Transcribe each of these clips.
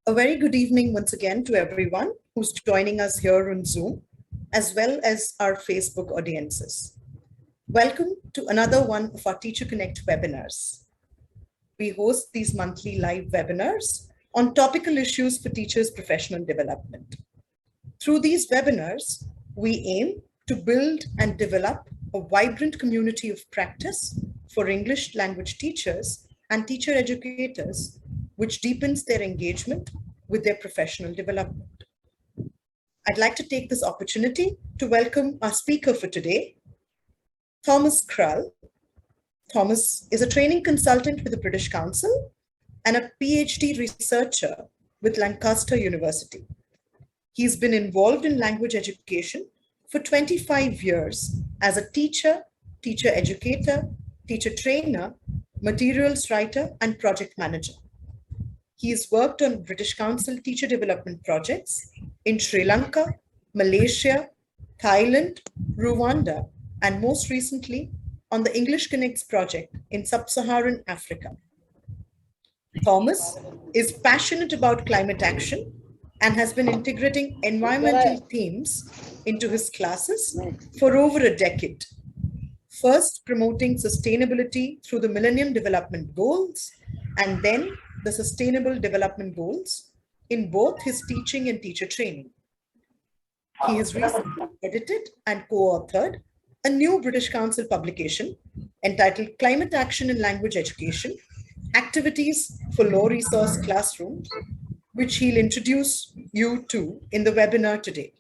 A very good evening once again to everyone who's joining us here on Zoom, as well as our Facebook audiences. Welcome to another one of our Teacher Connect webinars. We host these monthly live webinars on topical issues for teachers' professional development. Through these webinars, we aim to build and develop a vibrant community of practice for English language teachers and teacher educators, which deepens their engagement with their professional development. I'd like to take this opportunity to welcome our speaker for today, Thomas Krull. Thomas is a training consultant with the British Council and a PhD researcher with Lancaster University. He's been involved in language education for 25 years as a teacher, teacher educator, teacher trainer, materials writer, and project manager. He has worked on British Council teacher development projects in Sri Lanka, Malaysia, Thailand, Rwanda, and most recently on the English Connects project in Sub-Saharan Africa. Thomas is passionate about climate action and has been integrating environmental themes into his classes for over a decade. First, promoting sustainability through the Millennium Development Goals, and then the Sustainable Development Goals in both his teaching and teacher training. He has recently edited and co-authored a new British Council publication entitled Climate Action in Language Education, Activities for Low-Resource Classrooms, which he'll introduce you to in the webinar today.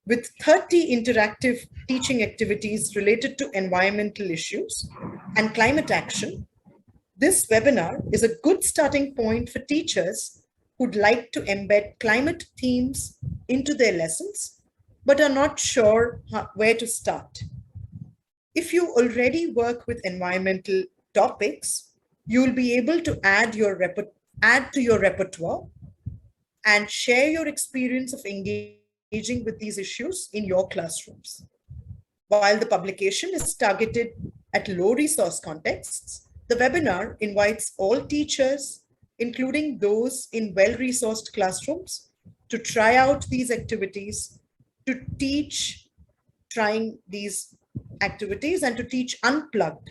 With 30 interactive teaching activities related to environmental issues and climate action, this webinar is a good starting point for teachers who'd like to embed climate themes into their lessons, but are not sure where to start. If you already work with environmental topics, you'll be able to add to your repertoire and share your experience of engaging with these issues in your classrooms. While the publication is targeted at low resource contexts, the webinar invites all teachers, including those in well-resourced classrooms, to try out these activities, to teach trying these activities, and to teach unplugged.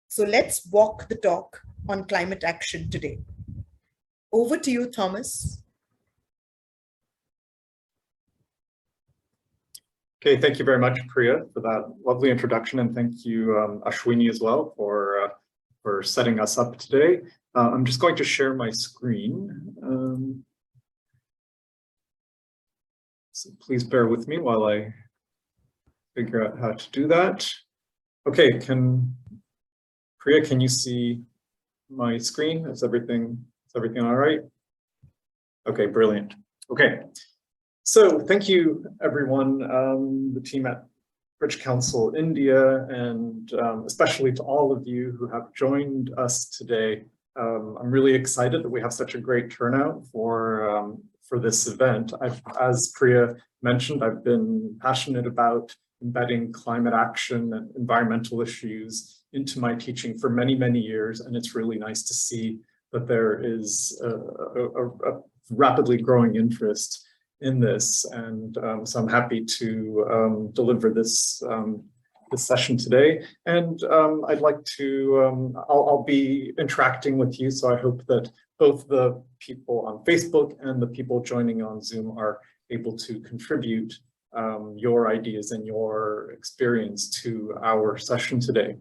So let's walk the talk on climate action today. Over to you, Thomas. Okay, thank you very much, Priya, for that lovely introduction, and thank you, Ashwini, as well, for setting us up today. I'm just going to share my screen. So please bear with me while I figure out how to do that. Okay, Priya, can you see my screen? Is everything all right? Okay, brilliant. Okay. So thank you, everyone, the team at British Council India, and especially to all of you who have joined us today. I'm really excited that we have such a great turnout for this event. As Priya mentioned, I've been passionate about embedding climate action and environmental issues into my teaching for many, many years, and it's really nice to see that there is a rapidly growing interest in this, and so I'm happy to deliver this session today. And I'd like to, I'll be interacting with you, so I hope that both the people on Facebook and the people joining on Zoom are able to contribute your ideas and your experience to our session today.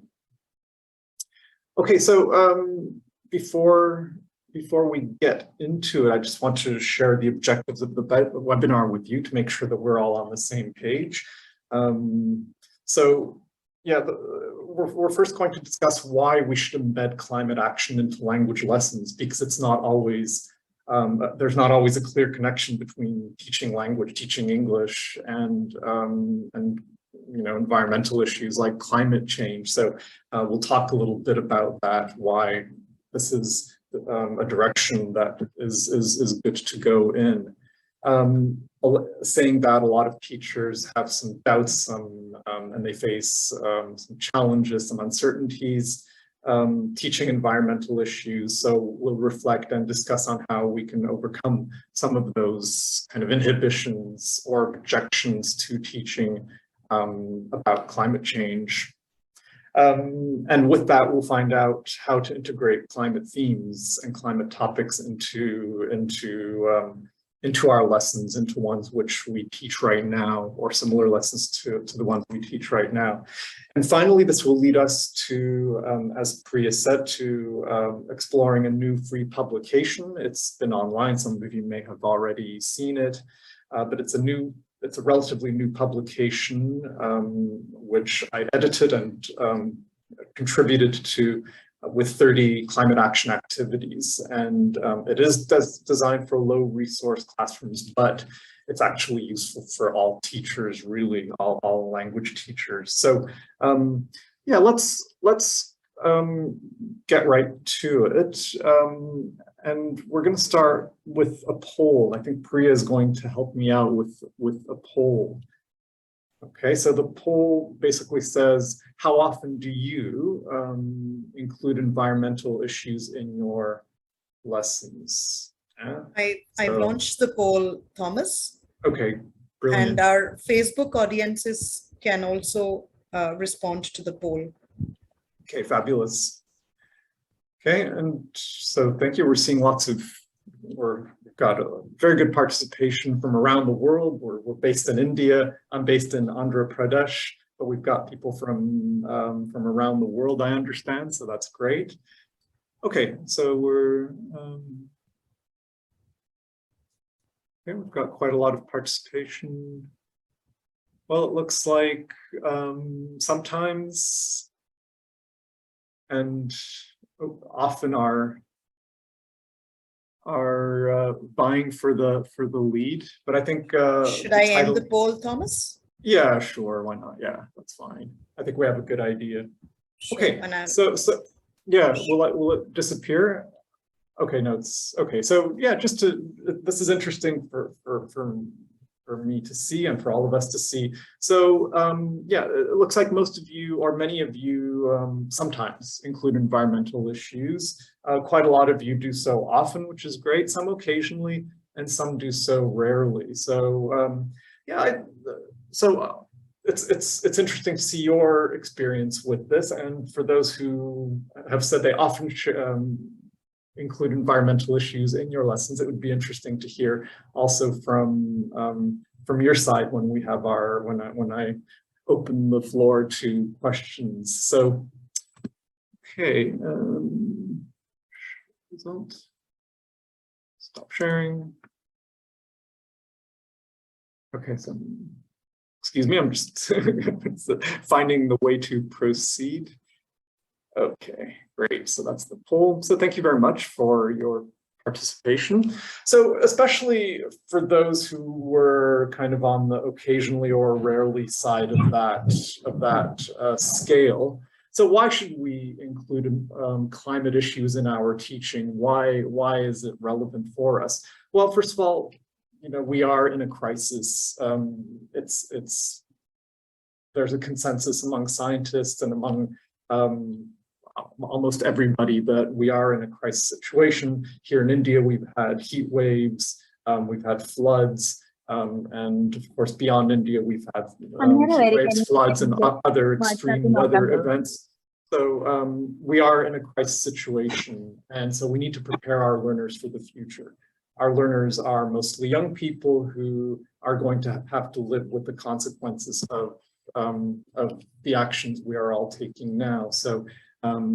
Okay, so before we get into it, I just want to share the objectives of the webinar with you to make sure that we're all on the same page. So yeah, we're first going to discuss why we should embed climate action into language lessons, because it's not always, there's not always a clear connection between teaching language, teaching English, and environmental issues like climate change. So we'll talk a little bit about that, why this is a direction that is good to go in. Saying that, a lot of teachers have some doubts and they face some challenges, some uncertainties teaching environmental issues. So we'll reflect and discuss on how we can overcome some of those kind of inhibitions or objections to teaching about climate change. And with that, we'll find out how to integrate climate themes and climate topics into our lessons, into ones which we teach right now, or similar lessons to the ones we teach right now. And finally, this will lead us to, as Priya said, to exploring a new free publication. It's been online, some of you may have already seen it, but it's a relatively new publication, which I edited and contributed to with 30 climate action activities. And it is designed for low resource classrooms, but it's actually useful for all teachers, really, all language teachers. So yeah, let's get right to it. And we're going to start with a poll. I think Priya is going to help me out with a poll. Okay, so the poll basically says, how often do you include environmental issues in your lessons? Yeah. I launched the poll, Thomas. Okay, brilliant. And our Facebook audiences can also respond to the poll. Okay, fabulous. Okay, and so thank you. We're seeing we've got a very good participation from around the world. We're based in India. I'm based in Andhra Pradesh, but we've got people from around the world, I understand, so that's great. Okay, so we've got quite a lot of participation. Well, it looks like sometimes and often are vying for the lead, but I think should I end the poll, Thomas? Yeah, sure, why not? Yeah, that's fine. I think we have a good idea. Sure. Okay, so yeah, will it disappear? Okay, no, it's okay. So yeah, this is interesting for me to see and for all of us to see. So yeah, it looks like most of you or many of you sometimes include environmental issues. Quite a lot of you do so often, which is great, some occasionally, and some do so rarely. So yeah, it's interesting to see your experience with this. And for those who have said they often include environmental issues in your lessons, it would be interesting to hear also from your side when we have when I open the floor to questions. So, okay, result. Stop sharing. Okay, so excuse me, I'm just finding the way to proceed. Okay, great. So that's the poll. So thank you very much for your participation. So especially for those who were kind of on the occasionally or rarely side of that scale. So why should we include climate issues in our teaching? Why is it relevant for us? Well, first of all, you know, we are in a crisis. There's a consensus among scientists and among almost everybody that we are in a crisis situation. Here in India, we've had heat waves, we've had floods, and of course, beyond India, we've had heat waves, floods, and other extreme weather events. So we are in a crisis situation, and so we need to prepare our learners for the future. Our learners are mostly young people who are going to have to live with the consequences of the actions we are all taking now. So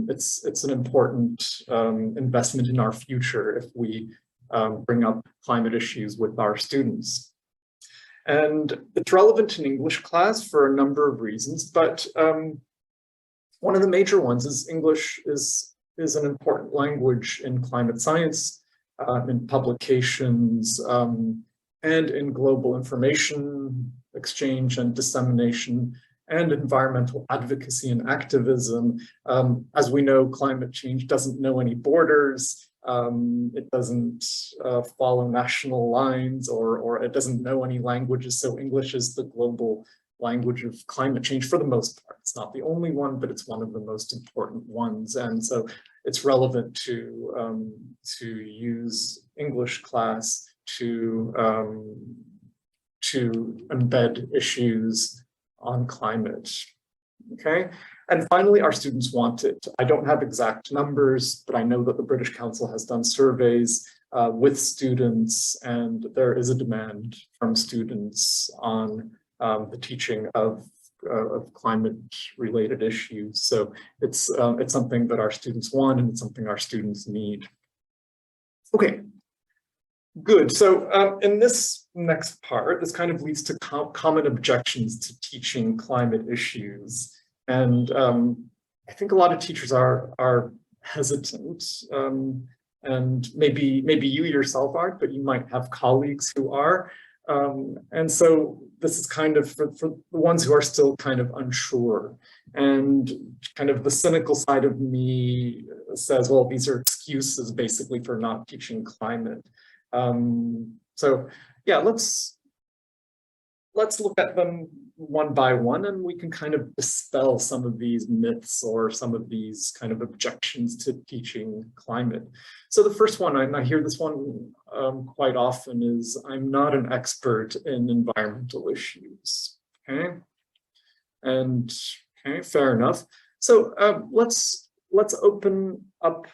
it's an important investment in our future if we bring up climate issues with our students. And it's relevant in English class for a number of reasons, but one of the major ones is English is an important language in climate science, in publications, and in global information exchange and dissemination, and environmental advocacy and activism. As we know, climate change doesn't know any borders. It doesn't follow national lines, or it doesn't know any languages. So English is the global language of climate change for the most part. It's not the only one, but it's one of the most important ones. And so it's relevant to use English class to embed issues on climate. Okay, and finally, our students want it. I don't have exact numbers, but I know that the British Council has done surveys with students, and there is a demand from students on the teaching of climate-related issues. So it's something that our students want, and it's something our students need. Okay, good. So in this next part, this kind of leads to common objections to teaching climate issues. And I think a lot of teachers are hesitant, and maybe you yourself aren't, but you might have colleagues who are. And so this is kind of for the ones who are still kind of unsure. And kind of the cynical side of me says, well, these are excuses basically for not teaching climate. So yeah, let's look at them one by one, and we can kind of dispel some of these myths or some of these kind of objections to teaching climate. So the first one, and I hear this one quite often, is I'm not an expert in environmental issues. Okay, and okay, fair enough. So let's open up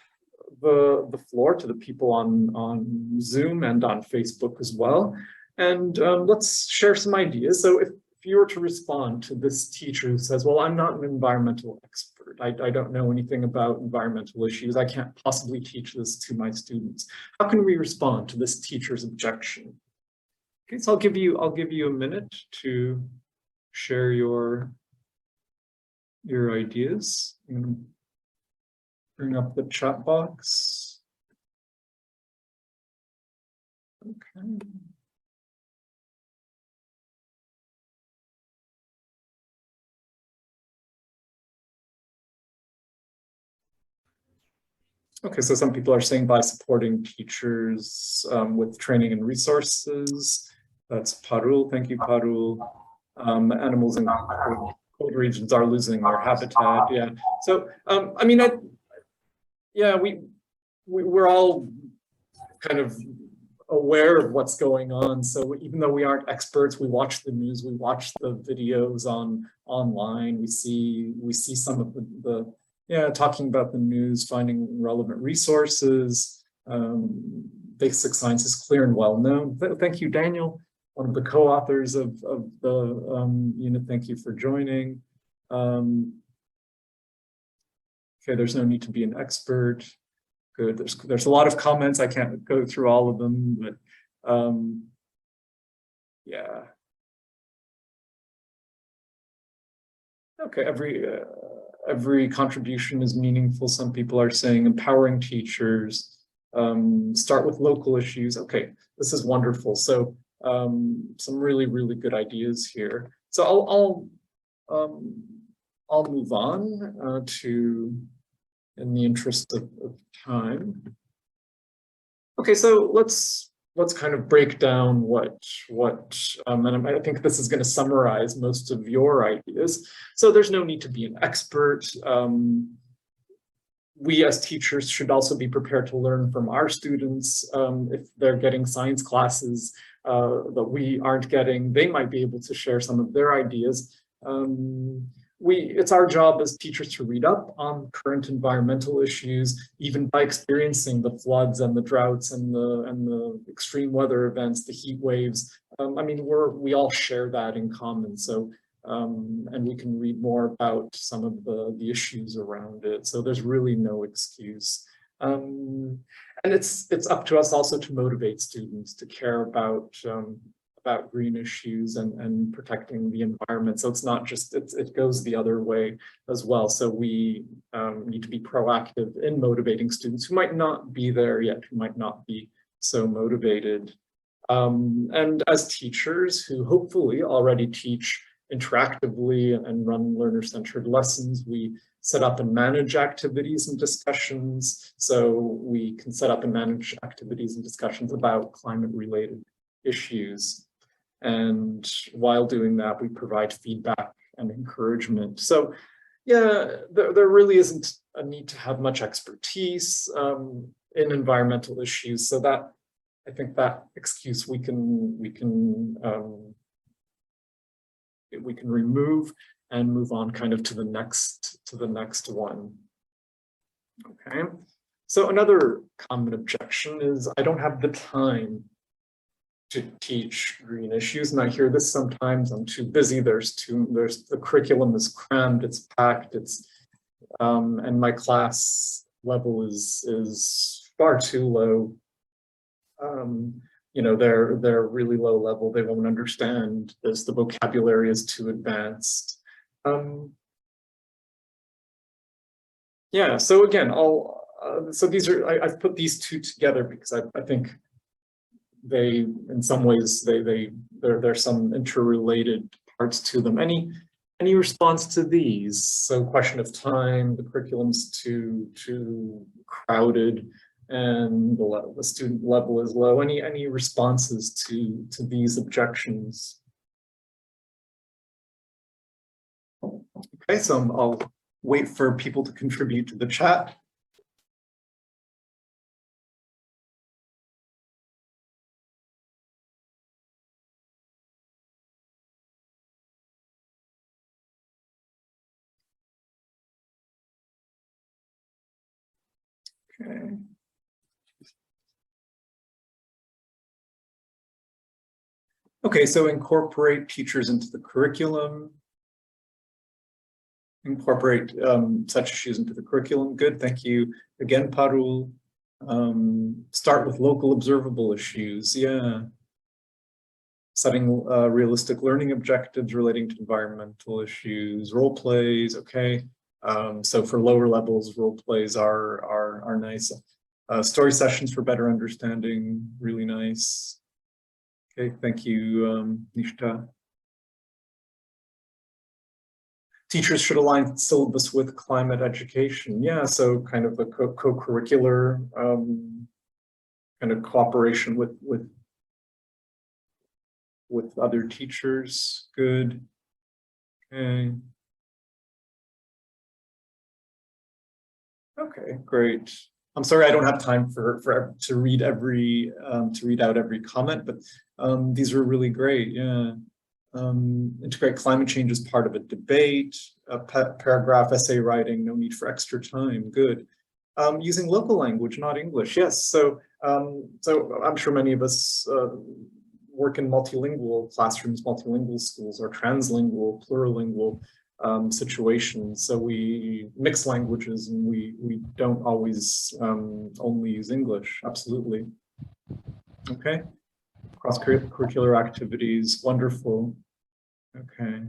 the floor to the people on Zoom and on Facebook as well. And let's share some ideas. So if you were to respond to this teacher who says, well, I'm not an environmental expert. I don't know anything about environmental issues. I can't possibly teach this to my students. How can we respond to this teacher's objection? Okay, so I'll give you a minute to share your ideas. I'm going to bring up the chat box. Okay. Okay, so some people are saying by supporting teachers with training and resources. That's Parul. Thank you, Parul. Animals in cold regions are losing their habitat. Yeah. So I mean, yeah, we're all kind of aware of what's going on. So even though we aren't experts, we watch the news, we watch the videos online. We see some of the talking about the news, finding relevant resources. Basic science is clear and well known. Thank you, Daniel, one of the co-authors of the unit. Thank you for joining. Okay, there's no need to be an expert. Good. There's a lot of comments. I can't go through all of them, but yeah. Okay, every contribution is meaningful. Some people are saying empowering teachers, start with local issues. Okay, this is wonderful. So some really, really good ideas here. So I'll move on to, in the interest of time. Okay, so let's kind of break down and I think this is going to summarize most of your ideas. So there's no need to be an expert. We as teachers should also be prepared to learn from our students. If they're getting science classes that we aren't getting, they might be able to share some of their ideas. It's our job as teachers to read up on current environmental issues, even by experiencing the floods and the droughts and the extreme weather events, the heat waves. I mean, we all share that in common. So, and we can read more about some of the issues around it. So there's really no excuse. And it's up to us also to motivate students to care about green issues and protecting the environment. So it's not just, it goes the other way as well. So we need to be proactive in motivating students who might not be there yet, who might not be so motivated. And as teachers who hopefully already teach interactively and run learner-centered lessons, we set up and manage activities and discussions. So we can set up and manage activities and discussions about climate-related issues. And while doing that, we provide feedback and encouragement. So yeah, there really isn't a need to have much expertise in environmental issues. So that, I think that excuse we can remove and move on kind of to the next one. Okay, so another common objection is I don't have the time to teach green issues, and I hear this sometimes. I'm too busy. There's the curriculum is crammed, it's packed, and my class level is far too low. You know, they're really low level. They won't understand this. The vocabulary is too advanced. Yeah. So again, so these are I've put these two together because I think they, in some ways, there's some interrelated parts to them. Any response to these? So question of time, the curriculum's too crowded, and the student level is low. Any responses to these objections? Okay, so I'll wait for people to contribute to the chat. Okay. Okay, so incorporate teachers into the curriculum. Incorporate such issues into the curriculum. Good, thank you. Again, Parul. Start with local observable issues. Yeah. Setting realistic learning objectives relating to environmental issues. Role plays, okay. So for lower levels, role plays are nice. Story sessions for better understanding, really nice. Okay, thank you, Nishta. Teachers should align syllabus with climate education. Yeah, so kind of the co-curricular kind of cooperation with other teachers. Good. Okay. Okay, great. I'm sorry I don't have time to read out every comment, but these are really great. Yeah. Integrate climate change as part of a debate, a paragraph essay writing, no need for extra time. Good. Using local language, not English. Yes. So I'm sure many of us work in multilingual classrooms, multilingual schools, or translingual, plurilingual situations. So we mix languages, and we don't always only use English. Absolutely. Okay. Cross-curricular activities, wonderful. Okay.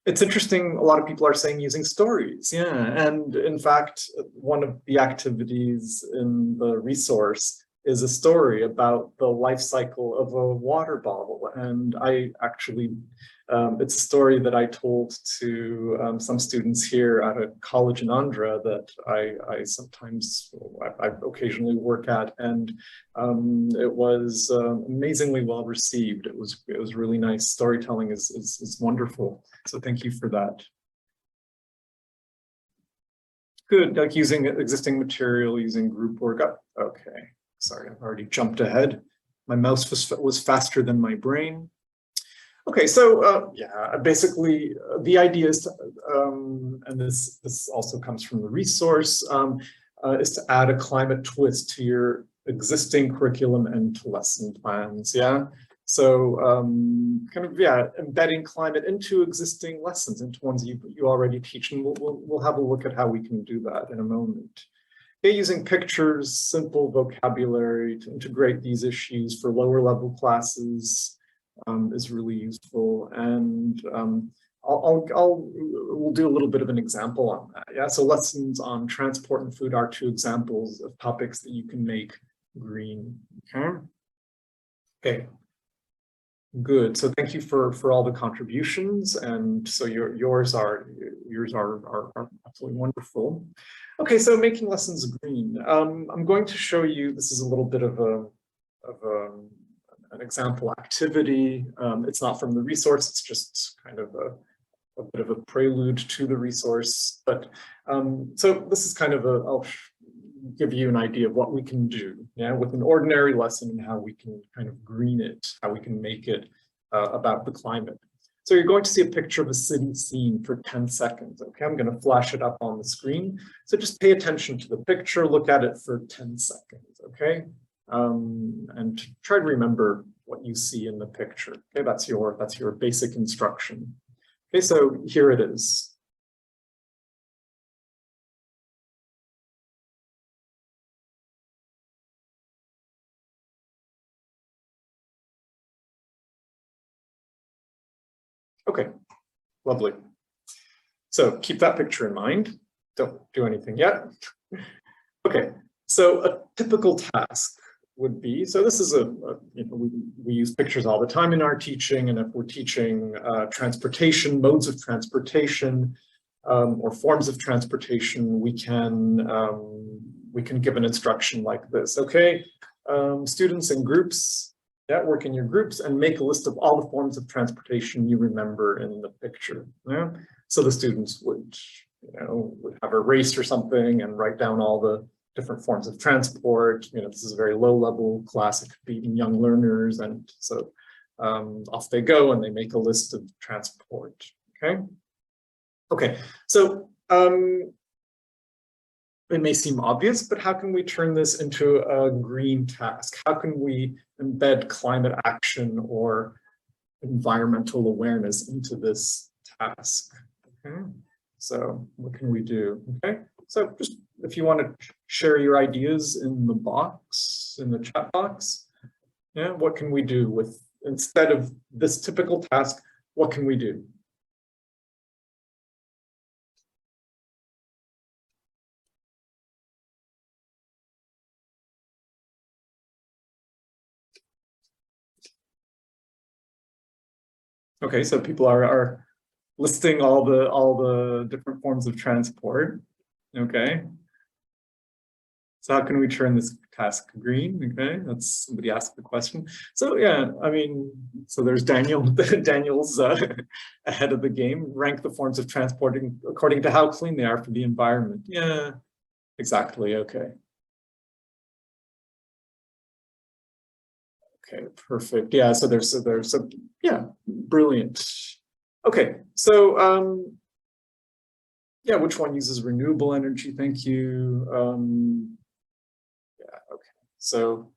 It's interesting, a lot of people are saying using stories, yeah. And in fact, one of the activities in the resource is a story about the life cycle of a water bottle. And I actually, it's a story that I told to some students here at a college in Andhra that I occasionally work at, and it was amazingly well received. It was really nice. Storytelling is wonderful. So thank you for that. Good, like using existing material, using group work. Oh, okay, sorry, I've already jumped ahead. My mouse was faster than my brain. Okay, so yeah, basically the idea is to, and this also comes from the resource, is to add a climate twist to your existing curriculum and to lesson plans. Yeah, so kind of, yeah, embedding climate into existing lessons, into ones you already teach, and we'll have a look at how we can do that in a moment. Okay, using pictures, simple vocabulary to integrate these issues for lower level classes is really useful, and we'll do a little bit of an example on that. Yeah, so lessons on transport and food are two examples of topics that you can make green. Okay. Okay. Good. So thank you for all the contributions, and so yours are absolutely wonderful. Okay, so making lessons green. I'm going to show you. This is a little bit of an an example activity. It's not from the resource, it's just kind of a bit of a prelude to the resource. But so this is kind of I'll give you an idea of what we can do, yeah, with an ordinary lesson and how we can kind of green it, how we can make it about the climate. So you're going to see a picture of a city scene for 10 seconds, okay? I'm going to flash it up on the screen. So just pay attention to the picture, look at it for 10 seconds, okay? And try to remember what you see in the picture, okay? That's your basic instruction. Okay, so here it is. Okay, lovely. So keep that picture in mind. Don't do anything yet. Okay, so a typical task would be, so this is we use pictures all the time in our teaching, and if we're teaching transportation, modes of transportation, or forms of transportation, we can give an instruction like this. Okay, students in groups, yeah, work in your groups and make a list of all the forms of transportation you remember in the picture. Yeah? So the students would have a race or something and write down all the different forms of transport. This is a very low level class. It could be young learners. And so off they go and they make a list of transport, okay? Okay, so it may seem obvious, but how can we turn this into a green task? How can we embed climate action or environmental awareness into this task? Okay, so what can we do? Okay, so just if you want to share your ideas in the box, in the chat box, yeah, what can we do with, instead of this typical task, what can we do? Okay, so people are listing all the different forms of transport. Okay. So how can we turn this task green? Okay, that's somebody asked the question. So yeah, I mean, so there's Daniel. Daniel's ahead of the game. Rank the forms of transporting according to how clean they are for the environment. Yeah, exactly. Okay. Okay, perfect. Yeah, so there's some, yeah, brilliant. Okay, so yeah, which one uses renewable energy? Thank you. Yeah, okay. So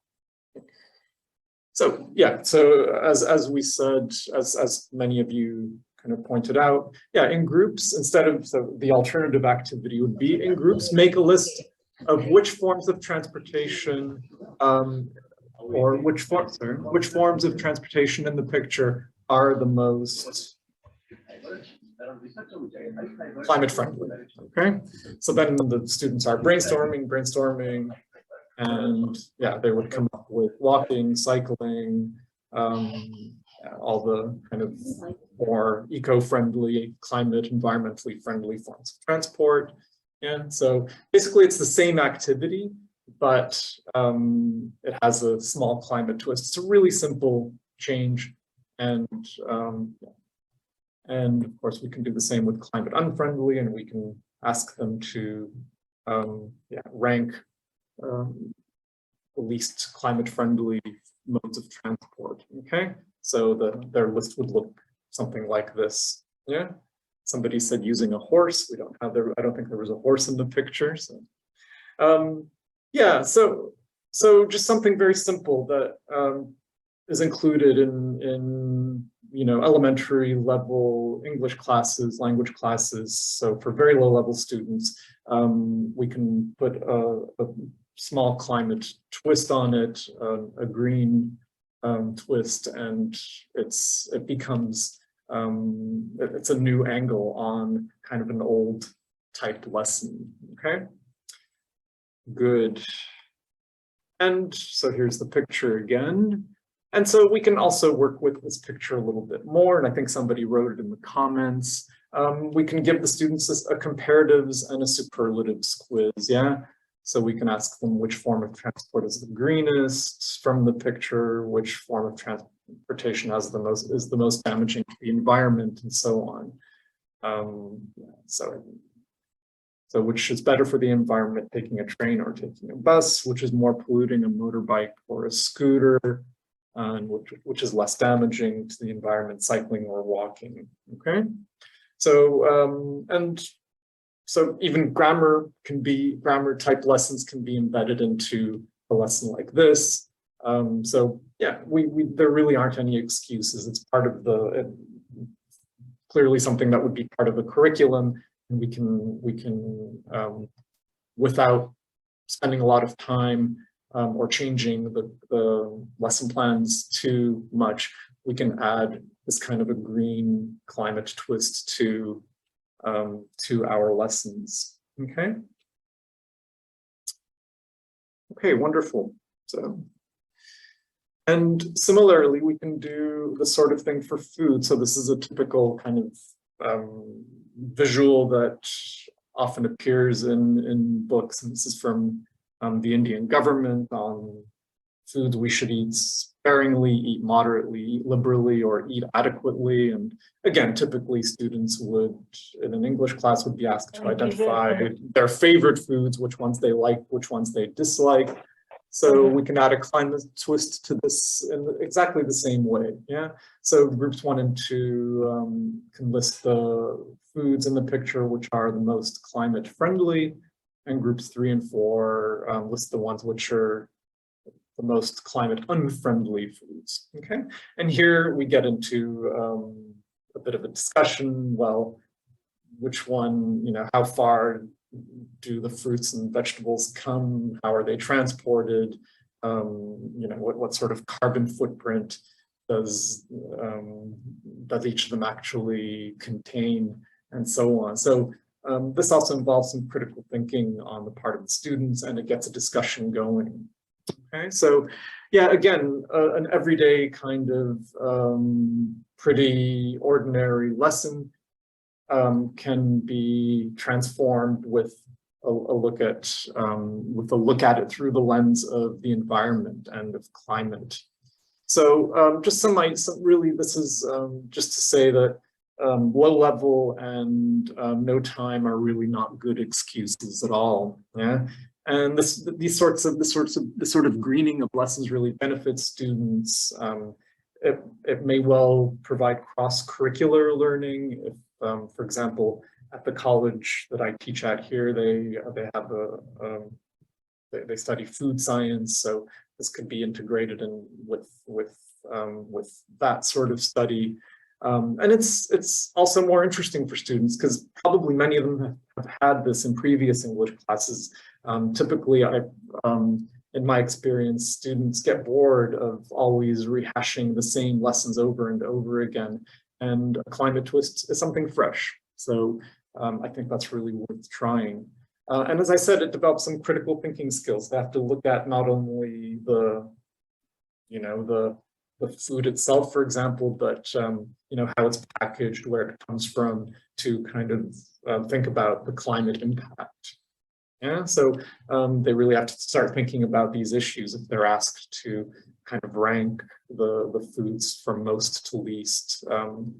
yeah, so as we said, as many of you kind of pointed out, yeah, in groups, instead of, so the alternative activity would be in groups, make a list of which forms of transportation or which forms of transportation in the picture are the most climate friendly. Okay, so then the students are brainstorming, and yeah, they would come up with walking, cycling, all the kind of more eco-friendly, climate, environmentally friendly forms of transport. And so basically it's the same activity, but it has a small climate twist. It's a really simple change, and of course we can do the same with climate unfriendly, and we can ask them to rank the least climate friendly modes of transport. Okay, so their list would look something like this. Yeah, somebody said using a horse. We don't have I don't think there was a horse in the picture. So yeah, so just something very simple that is included in elementary level English classes, language classes. So for very low level students, we can put a small climate twist on it, a green twist, and it becomes it's a new angle on kind of an old type lesson. Okay. Good. And so here's the picture again. And so we can also work with this picture a little bit more. And I think somebody wrote it in the comments. We can give the students a comparatives and a superlatives quiz. Yeah. So we can ask them which form of transport is the greenest from the picture, which form of transportation is the most damaging to the environment, and so on. So which is better for the environment, taking a train or taking a bus, which is more polluting, a motorbike or a scooter, and which is less damaging to the environment, cycling or walking, okay? So, so even grammar type lessons can be embedded into a lesson like this. So yeah, there really aren't any excuses. It's part of clearly something that would be part of the curriculum, and we can without spending a lot of time or changing the lesson plans too much, we can add this kind of a green climate twist to our lessons. Okay. Okay, wonderful. So, and similarly, we can do the sort of thing for food. So this is a typical kind of visual that often appears in books, and this is from the Indian government on foods we should eat sparingly, eat moderately, eat liberally, or eat adequately. And again, typically students would, in an English class, would be asked to identify their favorite foods, which ones they like, which ones they dislike. So we can add a climate twist to this in exactly the same way, yeah? So groups 1 and 2 can list the foods in the picture which are the most climate friendly, and groups 3 and 4 list the ones which are the most climate unfriendly foods, okay? And here we get into a bit of a discussion, well, which one, how far do the fruits and vegetables come? How are they transported? What sort of carbon footprint does each of them actually contain, and so on. So this also involves some critical thinking on the part of the students, and it gets a discussion going. Okay, so yeah, again, an everyday kind of pretty ordinary lesson can be transformed with a look at it through the lens of the environment and of climate. So just really, this is just to say that low level and no time are really not good excuses at all. Yeah. And this sort of greening of lessons really benefits students. It may well provide cross-curricular learning. If, for example, at the college that I teach at here, they have they study food science, so this could be integrated in with that sort of study. And it's also more interesting for students because probably many of them have had this in previous English classes. Typically, in my experience, students get bored of always rehashing the same lessons over and over again, and a climate twist is something fresh. So I think that's really worth trying. And as I said, it develops some critical thinking skills. They have to look at not only the food itself, for example, but how it's packaged, where it comes from, to kind of think about the climate impact. Yeah, so they really have to start thinking about these issues if they're asked to kind of rank the foods from most to least, kind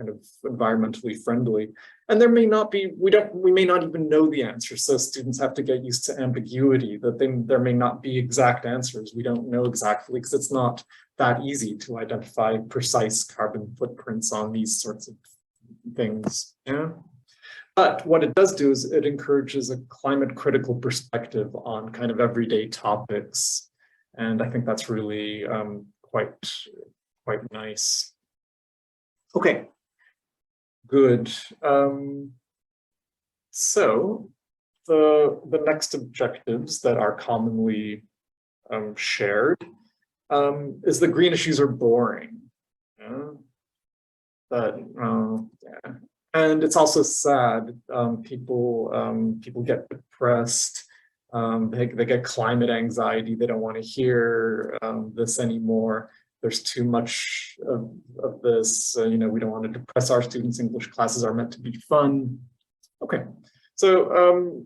of environmentally friendly. And there may not be, we may not even know the answer. So students have to get used to ambiguity, that there may not be exact answers. We don't know exactly because it's not that easy to identify precise carbon footprints on these sorts of things. Yeah. But what it does do is it encourages a climate critical perspective on kind of everyday topics. And I think that's really quite nice. Okay, good. So the next objectives that are commonly shared is the green issues are boring. Yeah. Yeah. And it's also sad. People get depressed. They get climate anxiety. They don't want to hear this anymore. There's too much of this. We don't want to depress our students. English classes are meant to be fun. Okay, so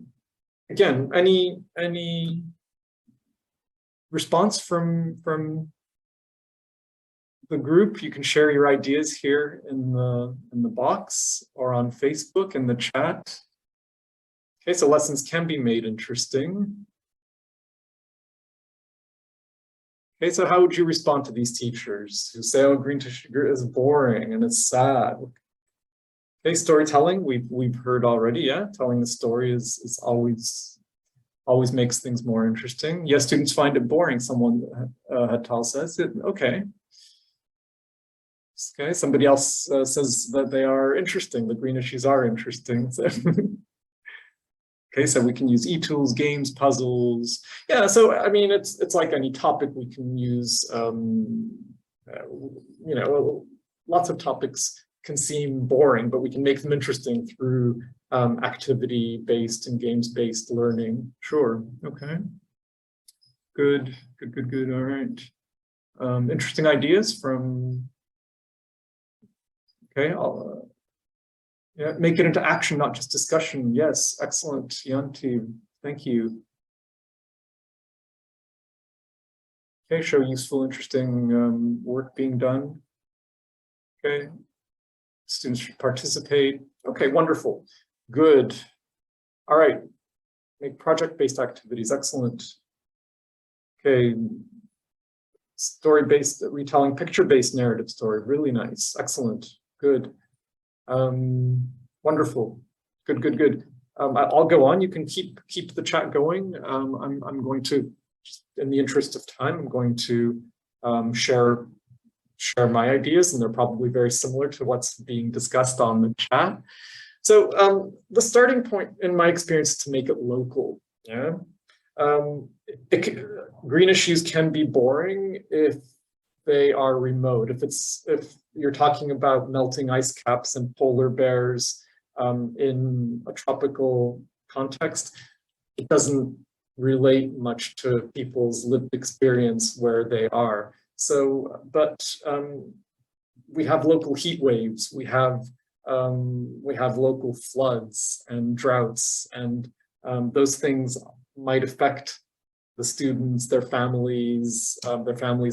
again, any response from the group? You can share your ideas here in the box or on Facebook in the chat. Okay, so lessons can be made interesting. Okay, so how would you respond to these teachers who say, oh, green to sugar is boring and it's sad? Okay, storytelling, we've heard already, yeah. Telling the story is always makes things more interesting. Yes, students find it boring, someone Hatal says it, okay. Okay, somebody else says that they are interesting, the green issues are interesting. So okay, so we can use e-tools, games, puzzles. Yeah, so I mean, it's like any topic we can use, you know, lots of topics can seem boring, but we can make them interesting through activity-based and games-based learning. Sure, okay. Good, all right. Interesting ideas from, okay, I'll, yeah, make it into action, not just discussion. Yes, excellent, Yanti, thank you. Okay, show useful, interesting work being done. Okay, students should participate. Okay, wonderful, good. All right, make project-based activities, excellent. Okay, story-based retelling, picture-based narrative story, really nice, excellent, good. Wonderful, good. I'll go on. You can keep the chat going. I'm going to, just in the interest of time, I'm going to share my ideas, and they're probably very similar to what's being discussed on the chat. So the starting point, in my experience, is to make it local. Yeah, green issues can be boring if they are remote. If you're talking about melting ice caps and polar bears in a tropical context, it doesn't relate much to people's lived experience where they are. So, but we have local heat waves, we have local floods and droughts, and those things might affect the students, their families'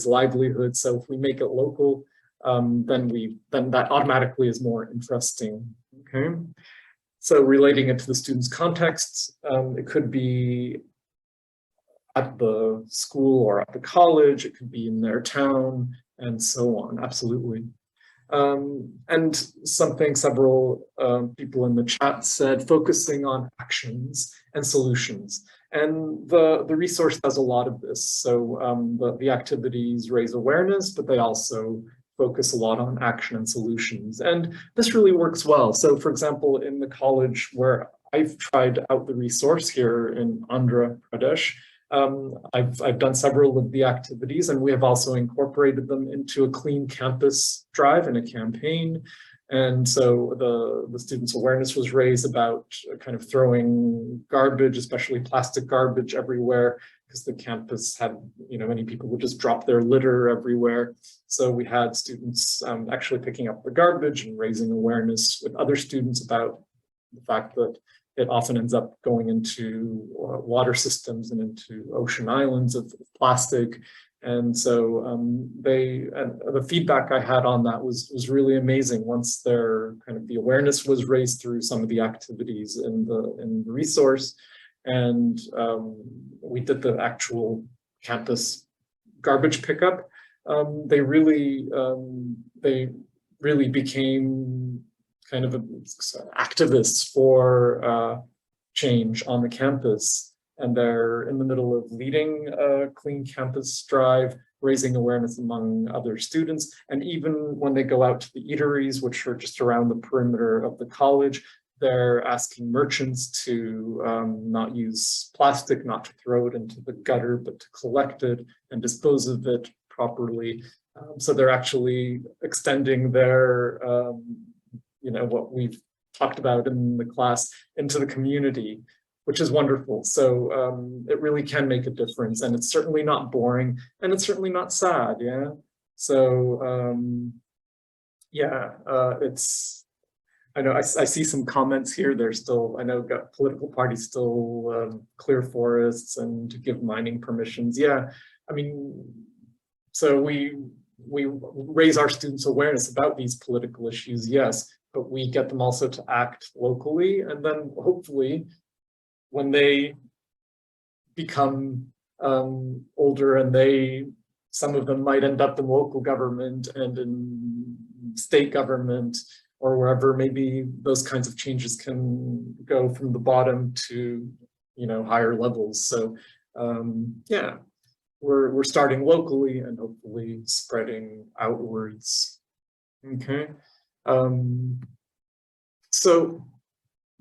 livelihood. So if we make it local, then that automatically is more interesting. Okay, so relating it to the student's context, it could be at the school or at the college, it could be in their town, and so on. Absolutely. And something several people in the chat said, focusing on actions and solutions. And the resource does a lot of this. So the activities raise awareness, but they also focus a lot on action and solutions. And this really works well. So for example, in the college where I've tried out the resource here in Andhra Pradesh, I've done several of the activities, and we have also incorporated them into a clean campus drive and a campaign. And so the students' awareness was raised about kind of throwing garbage, especially plastic garbage, everywhere, because the campus had, many people would just drop their litter everywhere. So we had students actually picking up the garbage and raising awareness with other students about the fact that it often ends up going into water systems and into ocean islands of plastic. And so the feedback I had on that was really amazing. Once the awareness was raised through some of the activities in the resource, and we did the actual campus garbage pickup, they really became kind of activists for change on the campus. And they're in the middle of leading a clean campus drive, raising awareness among other students. And even when they go out to the eateries, which are just around the perimeter of the college, they're asking merchants to not use plastic, not to throw it into the gutter, but to collect it and dispose of it properly. So they're actually extending their, what we've talked about in the class into the community, which is wonderful. So it really can make a difference, and it's certainly not boring, and it's certainly not sad, yeah? So, I know I see some comments here. There's still, I know, got political parties still clear forests and to give mining permissions. Yeah, I mean, so we raise our students' awareness about these political issues, yes, but we get them also to act locally, and then hopefully, when they become older and some of them might end up in local government and in state government or wherever, maybe those kinds of changes can go from the bottom to, higher levels. So yeah, we're starting locally and hopefully spreading outwards. Okay. So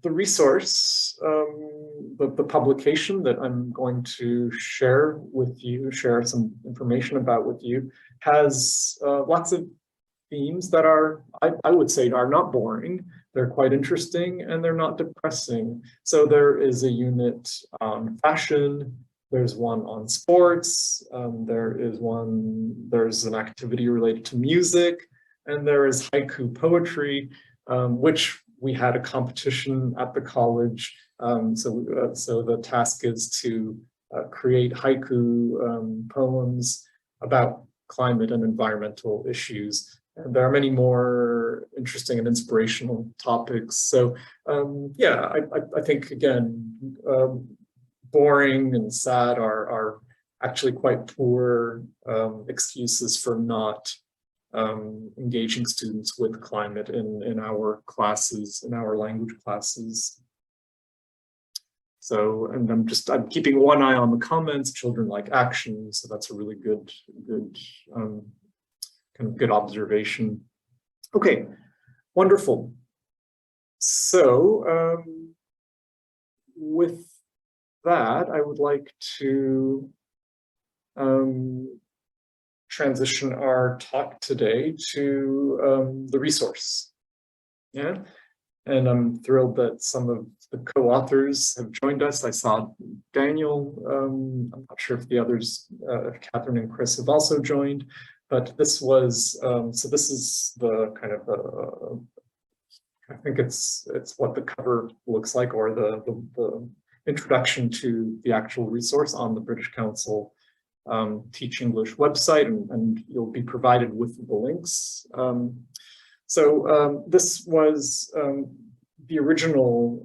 the resource, the publication that I'm going to share share some information about with you, has lots of themes that are, I would say, are not boring. They're quite interesting and they're not depressing. So there is a unit on fashion, there's one on sports, there's an activity related to music, and there is haiku poetry, which we had a competition at the college. So the task is to create haiku poems about climate and environmental issues. And there are many more interesting and inspirational topics. So yeah, I think, again, boring and sad are actually quite poor excuses for not engaging students with climate in our classes, in our language classes. So, and I'm keeping one eye on the comments. Children like action, so that's a really good kind of good observation. Okay, wonderful. So with that, I would like to transition our talk today to the resource. Yeah, and I'm thrilled that some of the co-authors have joined us. I saw Daniel. I'm not sure if the others, if Catherine and Chris have also joined, but this was, so this is the kind of, I think it's what the cover looks like, or the introduction to the actual resource on the British Council Teach English website, and you'll be provided with the links. So this was the original,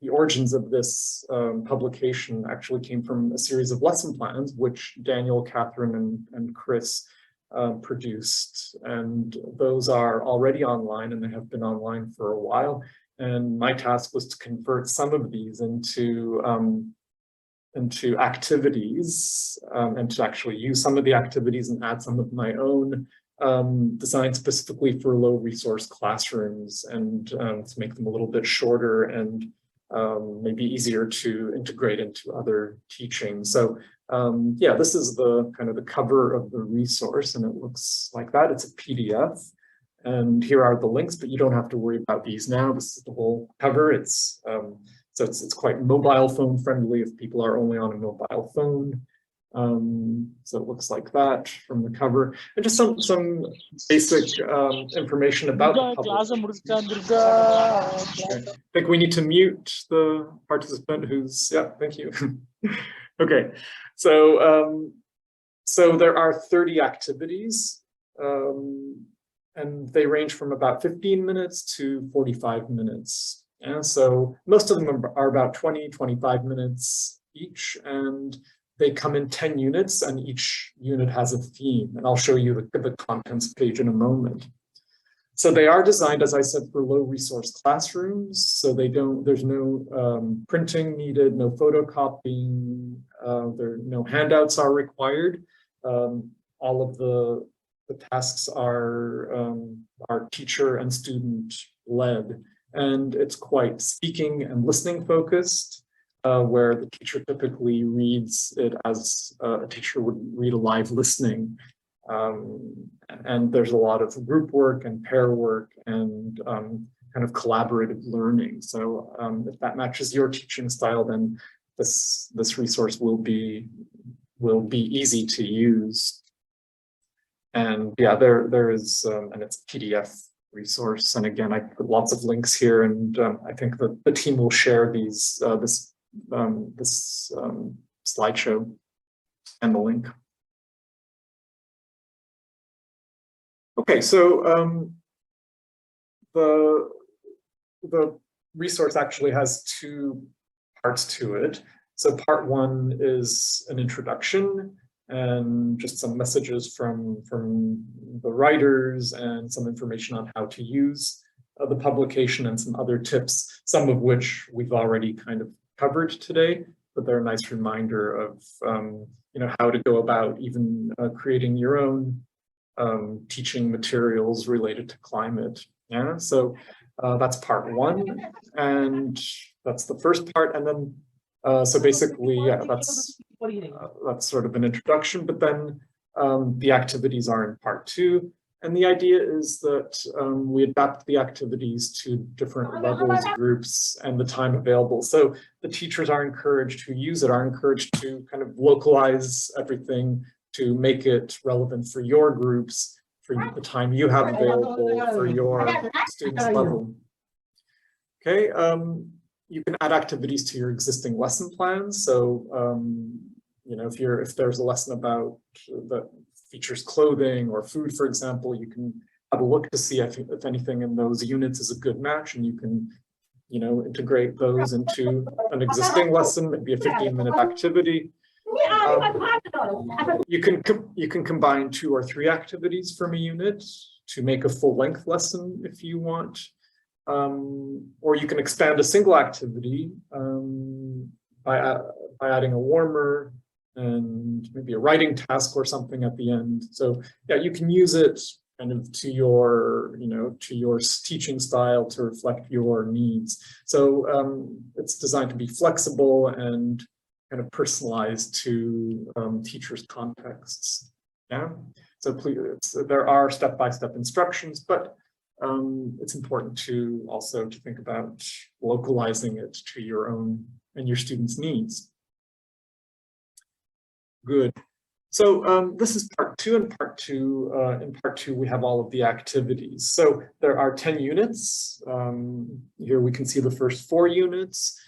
the origins of this publication actually came from a series of lesson plans, which Daniel, Catherine, and Chris produced. And those are already online, and they have been online for a while. And my task was to convert some of these into activities, and to actually use some of the activities and add some of my own, designed specifically for low resource classrooms, and to make them a little bit shorter and maybe easier to integrate into other teaching. So yeah, this is the kind of the cover of the resource, and it looks like that. It's a PDF, and here are the links, but you don't have to worry about these now. This is the whole cover. It's so it's quite mobile phone friendly if people are only on a mobile phone. So it looks like that from the cover, and just some basic information about the publication. Okay. I think we need to mute the participant who's, yeah, thank you. Okay, so so there are 30 activities, and they range from about 15 minutes to 45 minutes. And so most of them are about 20-25 minutes each, and they come in 10 units, and each unit has a theme. And I'll show you the contents page in a moment. So they are designed, as I said, for low resource classrooms. So there's no printing needed, no photocopying, no handouts are required. All of the tasks are teacher and student led. And it's quite speaking and listening focused, where the teacher typically reads it as a teacher would read a live listening. And there's a lot of group work and pair work and kind of collaborative learning. So if that matches your teaching style, then this resource will be easy to use. And yeah, there is, and it's a PDF resource. And again, I put lots of links here, and I think that the team will share these this slideshow and the link. Okay, so the resource actually has two parts to it. So part one is an introduction and just some messages from the writers and some information on how to use the publication and some other tips, some of which we've already kind of covered today, but they're a nice reminder of how to go about even creating your own teaching materials related to climate. Yeah, so that's part one, and that's the first part, and then so basically, yeah, that's sort of an introduction, but then the activities are in part two. And the idea is that we adapt the activities to different levels, groups, and the time available. So the teachers are encouraged who use it are encouraged to kind of localize everything to make it relevant for your groups, for the time you have available, for your students' level. Okay. You can add activities to your existing lesson plans. So, if there's a lesson about that features clothing or food, for example, you can have a look to see if anything in those units is a good match, and you can, integrate those into an existing lesson, maybe a 15-minute activity. You can combine 2 or 3 activities from a unit to make a full-length lesson if you want. Or you can expand a single activity by adding a warmer and maybe a writing task or something at the end. So yeah, you can use it kind of to your teaching style to reflect your needs. So it's designed to be flexible and kind of personalized to teachers' contexts. Yeah. So please, there are step-by-step instructions, but it's important to also to think about localizing it to your own and your students' needs. Good. So this is part 2, and in part two we have all of the activities. So there are 10 units. Here we can see the first 4 units,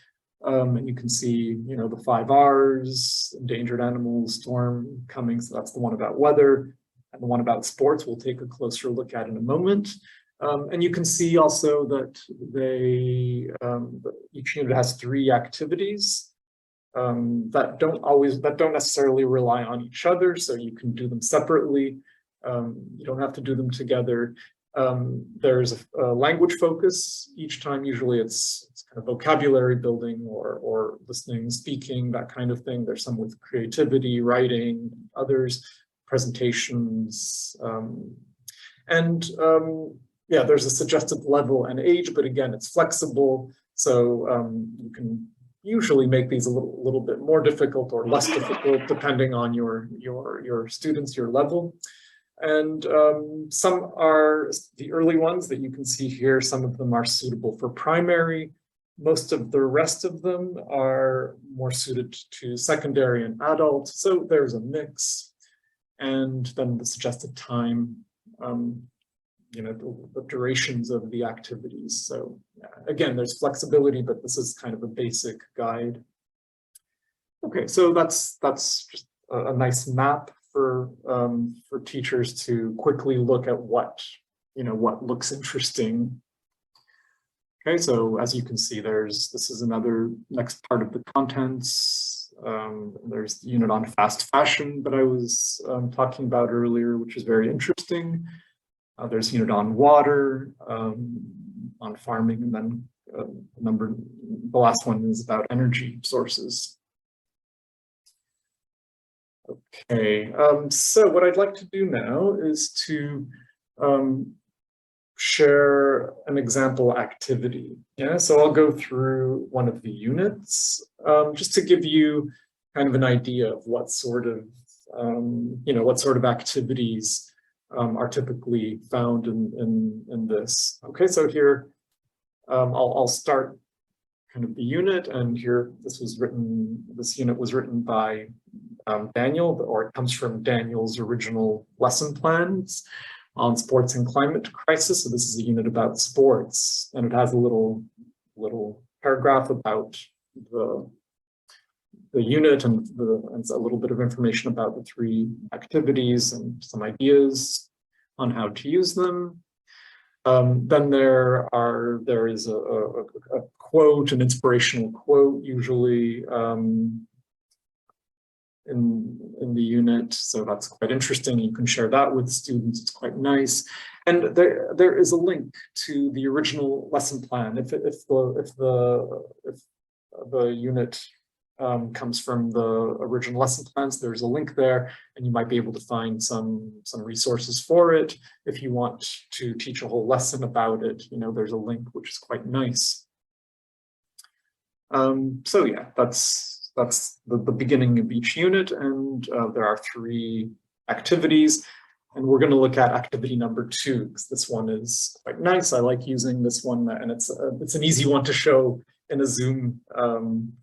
and you can see the 5 R's: endangered animals, storm coming. So that's the one about weather, and the one about sports we'll take a closer look at in a moment. And you can see also that each unit has 3 activities that don't necessarily rely on each other, so you can do them separately. You don't have to do them together. There's a language focus each time. Usually it's kind of vocabulary building or listening, speaking, that kind of thing. There's some with creativity, writing, others, presentations, yeah, there's a suggested level and age, but again, it's flexible. So you can usually make these a little bit more difficult or less difficult depending on your students, your level. And some are the early ones that you can see here. Some of them are suitable for primary. Most of the rest of them are more suited to secondary and adult. So there's a mix. And then the suggested time, the durations of the activities. So again, there's flexibility, but this is kind of a basic guide. Okay, so that's just a nice map for teachers to quickly look at what looks interesting. Okay, so as you can see, this is another next part of the contents. There's the unit on fast fashion that I was talking about earlier, which is very interesting. There's a unit on water, on farming, and then the last one is about energy sources. Okay, so what I'd like to do now is to share an example activity. Yeah, so I'll go through one of the units just to give you kind of an idea of what sort of activities are typically found in this. Okay, so here I'll start kind of the unit, and here this unit was written by Daniel, or it comes from Daniel's original lesson plans. on sports and climate crisis. So this is a unit about sports, and it has a little paragraph about the unit and a little bit of information about the 3 activities and some ideas on how to use them. Then there is a quote, an inspirational quote, usually in the unit. So that's quite interesting. You can share that with students. It's quite nice. And there is a link to the original lesson plan. If the unit comes from the original lesson plans, there's a link there, and you might be able to find some resources for it. If you want to teach a whole lesson about it, there's a link, which is quite nice. So yeah, that's the beginning of each unit, and there are 3 activities, and we're going to look at activity number 2, because this one is quite nice. I like using this one, and it's an easy one to show in a Zoom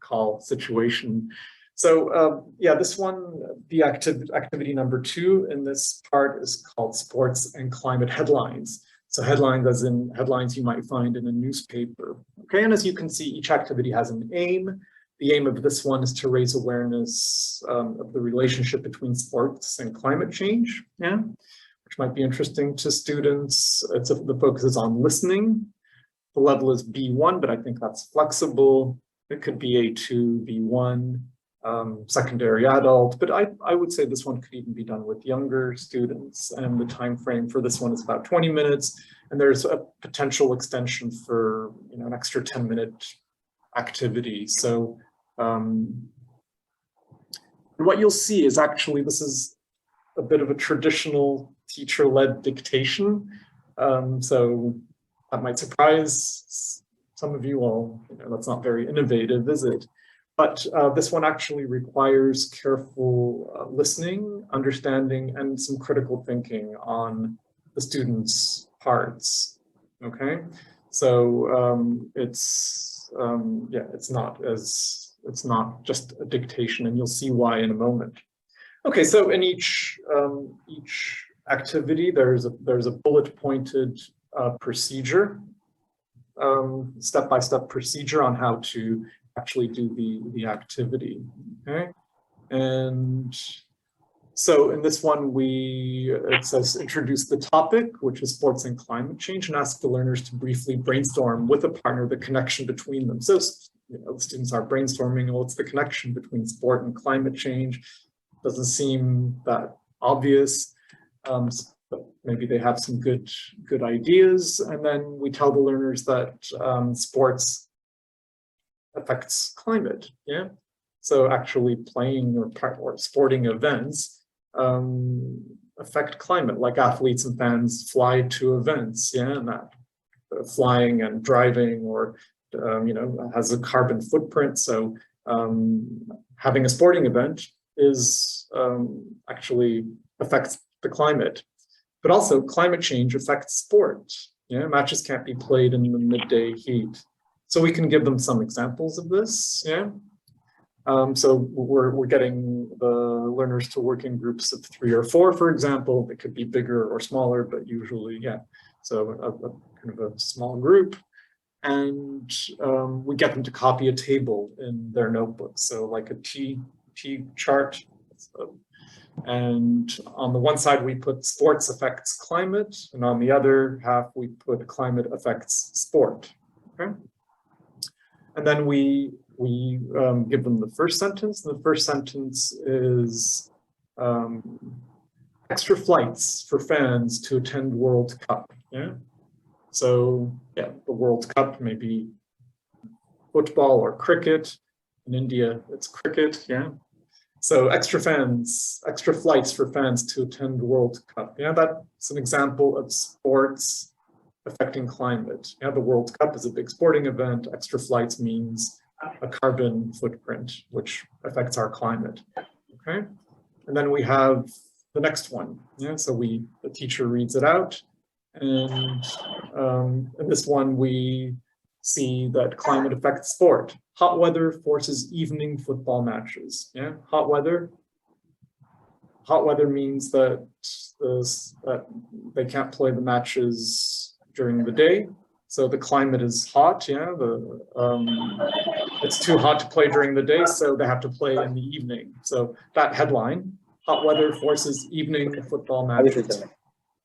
call situation. So yeah, this one, the activity number 2 in this part is called sports and climate headlines. So headlines as in headlines you might find in a newspaper. Okay, and as you can see, each activity has an aim. The aim of this one is to raise awareness of the relationship between sports and climate change, yeah, which might be interesting to students. The focus is on listening. The level is B1, but I think that's flexible. It could be A2, B1, secondary adult, but I would say this one could even be done with younger students, and the time frame for this one is about 20 minutes, and there's a potential extension for an extra 10-minute activity. So what you'll see is actually this is a bit of a traditional teacher-led dictation. So that might surprise some of you. Well, that's not very innovative, is it? But this one actually requires careful listening, understanding, and some critical thinking on the students' parts. Okay, so yeah, it's not just a dictation, and you'll see why in a moment. Okay, so in each activity, there's a bullet-pointed procedure, step-by-step procedure on how to actually do the activity. Okay, and so in this one, it says introduce the topic, which is sports and climate change, and ask the learners to briefly brainstorm with a partner the connection between them. So the students are brainstorming, what's the connection between sport and climate change? Doesn't seem that obvious, but maybe they have some good ideas. And then we tell the learners that sports affects climate. Yeah, so actually playing or sporting events affect climate, like athletes and fans fly to events. Yeah, and that flying and driving or has a carbon footprint. So having a sporting event is actually affects the climate, but also climate change affects sport. Yeah, matches can't be played in the midday heat. So we can give them some examples of this. Yeah. So we're getting the learners to work in groups of 3 or 4, for example. It could be bigger or smaller, but usually, yeah. So a kind of a small group. And we get them to copy a table in their notebook. So like a T chart. And on the one side, we put sports affects climate. And on the other half, we put climate affects sport. Okay. And then we give them the first sentence. The first sentence is extra flights for fans to attend World Cup. Yeah. So yeah, the World Cup may be football or cricket. In India, it's cricket. Yeah. So extra flights for fans to attend World Cup. Yeah, that's an example of sports affecting climate. Yeah, the World Cup is a big sporting event. Extra flights means a carbon footprint, which affects our climate. Okay, and then we have the next one. Yeah, so the teacher reads it out, and in this one we see that climate affects sport. Hot weather forces evening football matches. Yeah, hot weather hot weather means that that they can't play the matches during the day. So the climate is hot, yeah. It's too hot to play during the day, so they have to play in the evening. So that headline, hot weather forces evening football matches,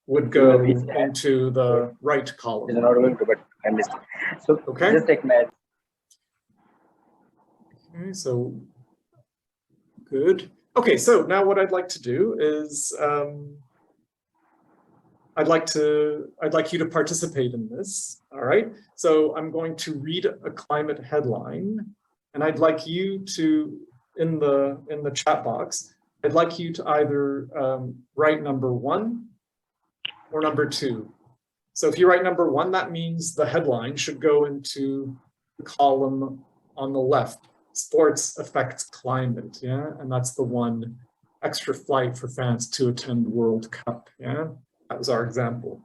would go into the right column. It's not going to, but I missed it. So okay. Just take match. Okay, so good. Okay, so now what I'd like to do is I'd like you to participate in this. All right. So I'm going to read a climate headline, and I'd like you to, in the chat box, I'd like you to either write number 1 or number 2. So if you write number 1, that means the headline should go into the column on the left. Sports affects climate, yeah, and that's the one. Extra flight for fans to attend World Cup, yeah. That was our example.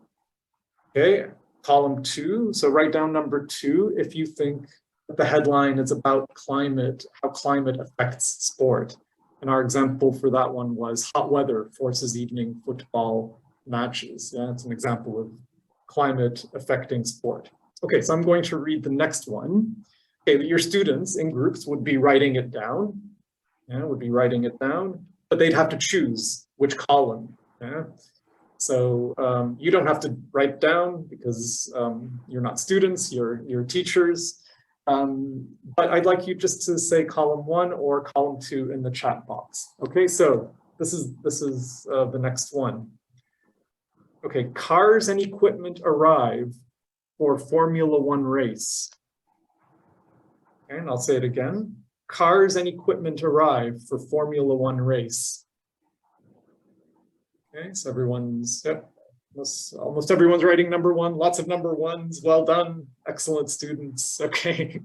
Okay, column 2. So write down number 2 if you think that the headline is about climate, how climate affects sport. And our example for that one was hot weather forces evening football matches. Yeah, it's an example of climate affecting sport. Okay, so I'm going to read the next one. Okay, your students in groups would be writing it down. Yeah, would be writing it down, but they'd have to choose which column. Yeah. So you don't have to write down because you're not students, you're teachers. But I'd like you just to say column 1 or column 2 in the chat box. Okay, so this is the next one. Okay, cars and equipment arrive for Formula 1 race. Okay, and I'll say it again. Cars and equipment arrive for Formula 1 race. Okay, so everyone's, yep, almost everyone's writing number 1, lots of number 1s, well done, excellent students, okay.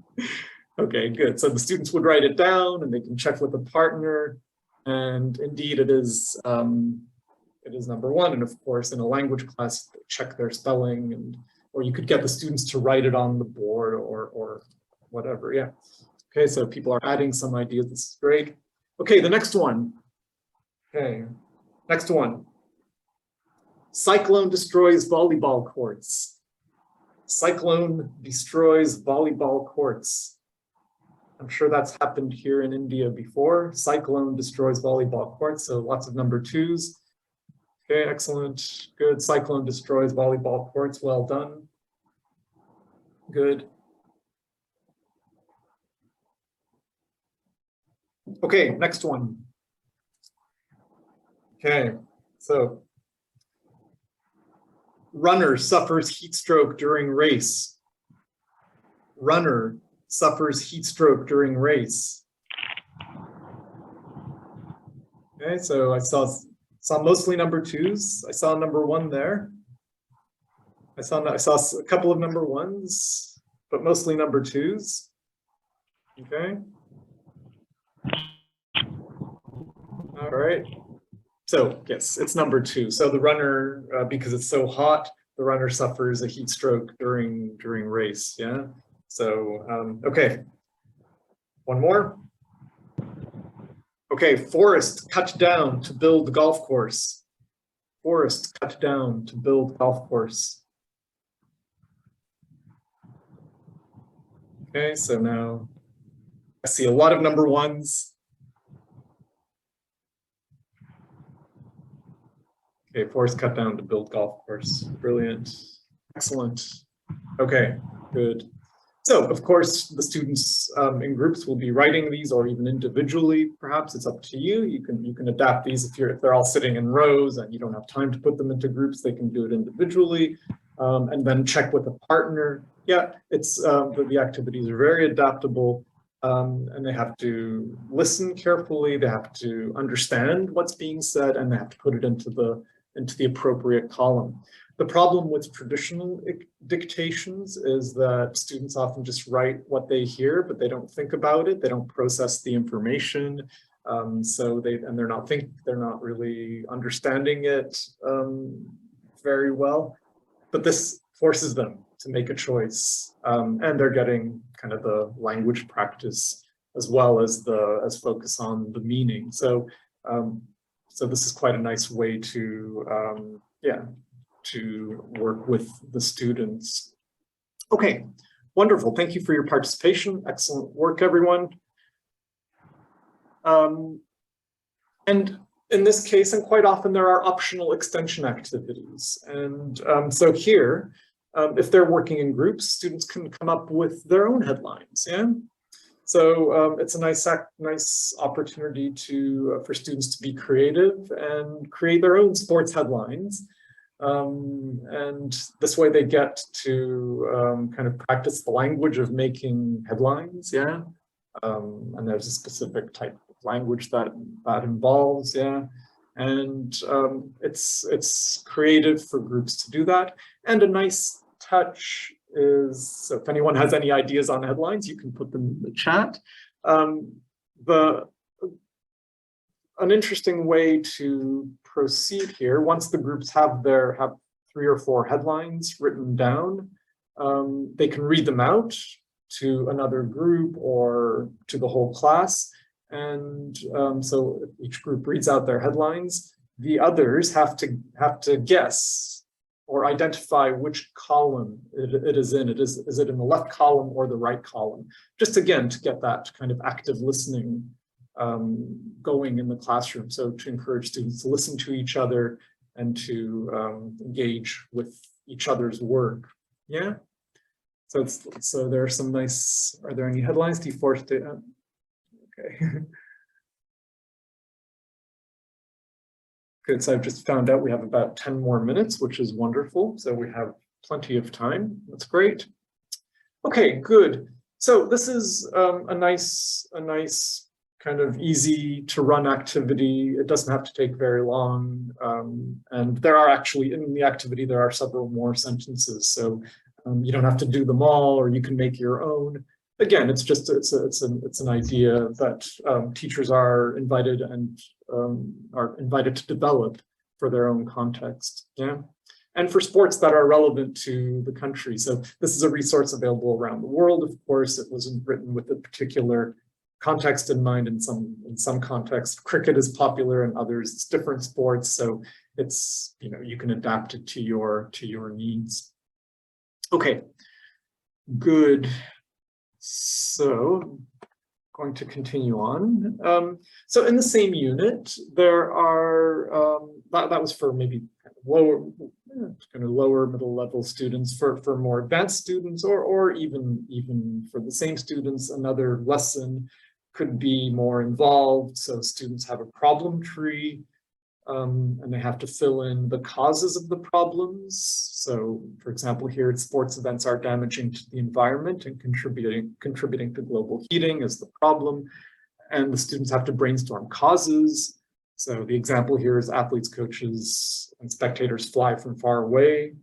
Okay, good, so the students would write it down and they can check with a partner, and indeed it is number 1, and of course in a language class, check their spelling, and or you could get the students to write it on the board or whatever, yeah. Okay, so people are adding some ideas, this is great. Okay, the next one, okay, next one. Cyclone destroys volleyball courts. Cyclone destroys volleyball courts. I'm sure that's happened here in India before. Cyclone destroys volleyball courts, so lots of number 2s. Okay, excellent, good. Cyclone destroys volleyball courts, well done. Good. Okay, next one. Okay, so runner suffers heat stroke during race. Runner suffers heat stroke during race. Okay, so I saw mostly number 2s. I saw number 1 there. I saw a couple of number 1s, but mostly number 2s. Okay. All right. So yes, it's number 2. So the runner, because it's so hot, the runner suffers a heat stroke during race. Yeah. So okay. One more. Okay, forest cut down to build golf course. Forest cut down to build golf course. Okay, so now I see a lot of number 1s. Okay, forest cut down to build golf course. Brilliant. Excellent. Okay, good. So, of course, the students in groups will be writing these, or even individually, perhaps. It's up to you. You can adapt these if they're all sitting in rows and you don't have time to put them into groups. They can do it individually, and then check with a partner. Yeah, it's the activities are very adaptable, and they have to listen carefully. They have to understand what's being said, and they have to put it into the appropriate column. The problem with traditional dictations is that students often just write what they hear, but they don't think about it. They don't process the information. So they're not really understanding it very well. But this forces them to make a choice, and they're getting kind of the language practice as well as focus on the meaning. So so this is quite a nice way to, yeah, to work with the students. Okay, wonderful. Thank you for your participation. Excellent work, everyone. And in this case, and quite often, there are optional extension activities. And so here, if they're working in groups, students can come up with their own headlines. Yeah. So it's a nice opportunity for students to be creative and create their own sports headlines. And this way they get to kind of practice the language of making headlines. Yeah. And there's a specific type of language that involves. Yeah. And it's creative for groups to do that. And a nice touch is, so if anyone has any ideas on headlines, you can put them in the chat. An interesting way to proceed here, once the groups have 3 or 4 headlines written down, they can read them out to another group or to the whole class. And so each group reads out their headlines. The others have to guess or identify which column it is in. Is it in the left column or the right column? Just again, to get that kind of active listening going in the classroom. So to encourage students to listen to each other and to engage with each other's work. Yeah. So there are some nice, are there any headlines? Deforestation. Okay. Good, so I've just found out we have about 10 more minutes, which is wonderful. So we have plenty of time. That's great. Okay, good. So this is a nice kind of easy to run activity. It doesn't have to take very long. And there are actually, in the activity, there are several more sentences. So you don't have to do them all, or you can make your own. Again, it's just, it's an idea that teachers are invited to develop for their own context. Yeah. And for sports that are relevant to the country. So this is a resource available around the world. Of course, it wasn't written with a particular context in mind. In some context, cricket is popular, and others it's different sports. So it's, you can adapt it to your needs. Okay, good. So going to continue on. So in the same unit, there are, that was for maybe lower middle level students. For more advanced students, or even for the same students, another lesson could be more involved. So students have a problem tree, and they have to fill in the causes of the problems. So for example, here sports events are damaging to the environment and contributing to global heating is the problem. And the students have to brainstorm causes. So the example here is athletes, coaches, and spectators fly from far away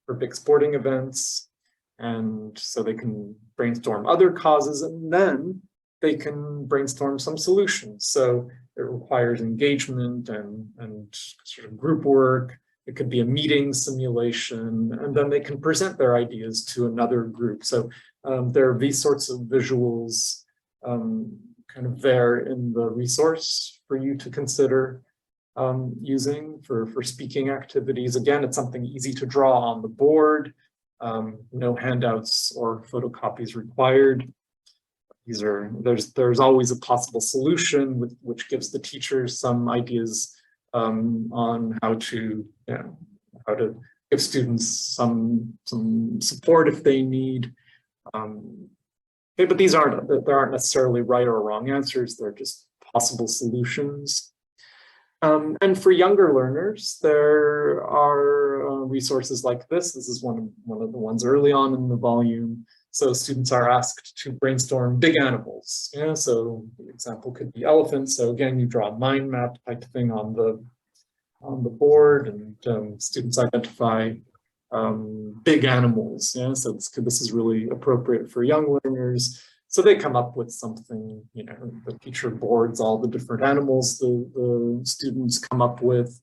for big sporting events. And so they can brainstorm other causes, and then they can brainstorm some solutions. So it requires engagement and sort of group work. It could be a meeting simulation, and then they can present their ideas to another group. So there are these sorts of visuals kind of there in the resource for you to consider using for speaking activities. Again, it's something easy to draw on the board. No handouts or photocopies required. There's always a possible solution which gives the teachers some ideas on how to give students some support if they need. Okay, but there aren't necessarily right or wrong answers. They're just possible solutions. And for younger learners, there are resources like this. This is one of the ones early on in the volume. So students are asked to brainstorm big animals. Yeah, so the example could be elephants. So again, you draw a mind map type thing on the board, and students identify big animals. Yeah, so this is really appropriate for young learners. So they come up with something, the teacher boards all the different animals the students come up with.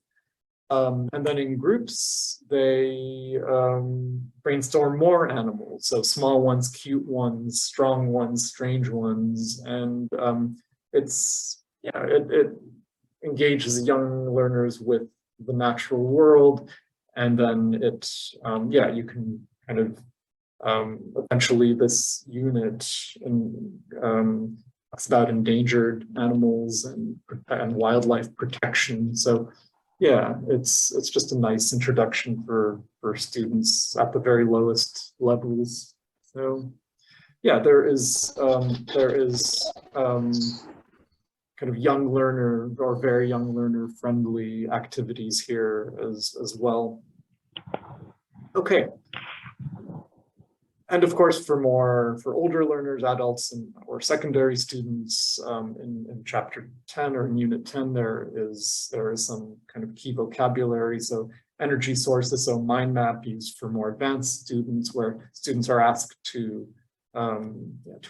And then in groups, they brainstorm more animals. So small ones, cute ones, strong ones, strange ones. And engages young learners with the natural world, and then yeah, you can kind of eventually this unit talks about endangered animals and wildlife protection. So yeah, it's just a nice introduction for students at the very lowest levels. So yeah, there is kind of young learner or very young learner friendly activities here as well. Okay. And of course, for older learners, adults, or secondary students, in chapter 10 or in unit 10, there is some kind of key vocabulary. So energy sources, so mind map used for more advanced students, where students are asked to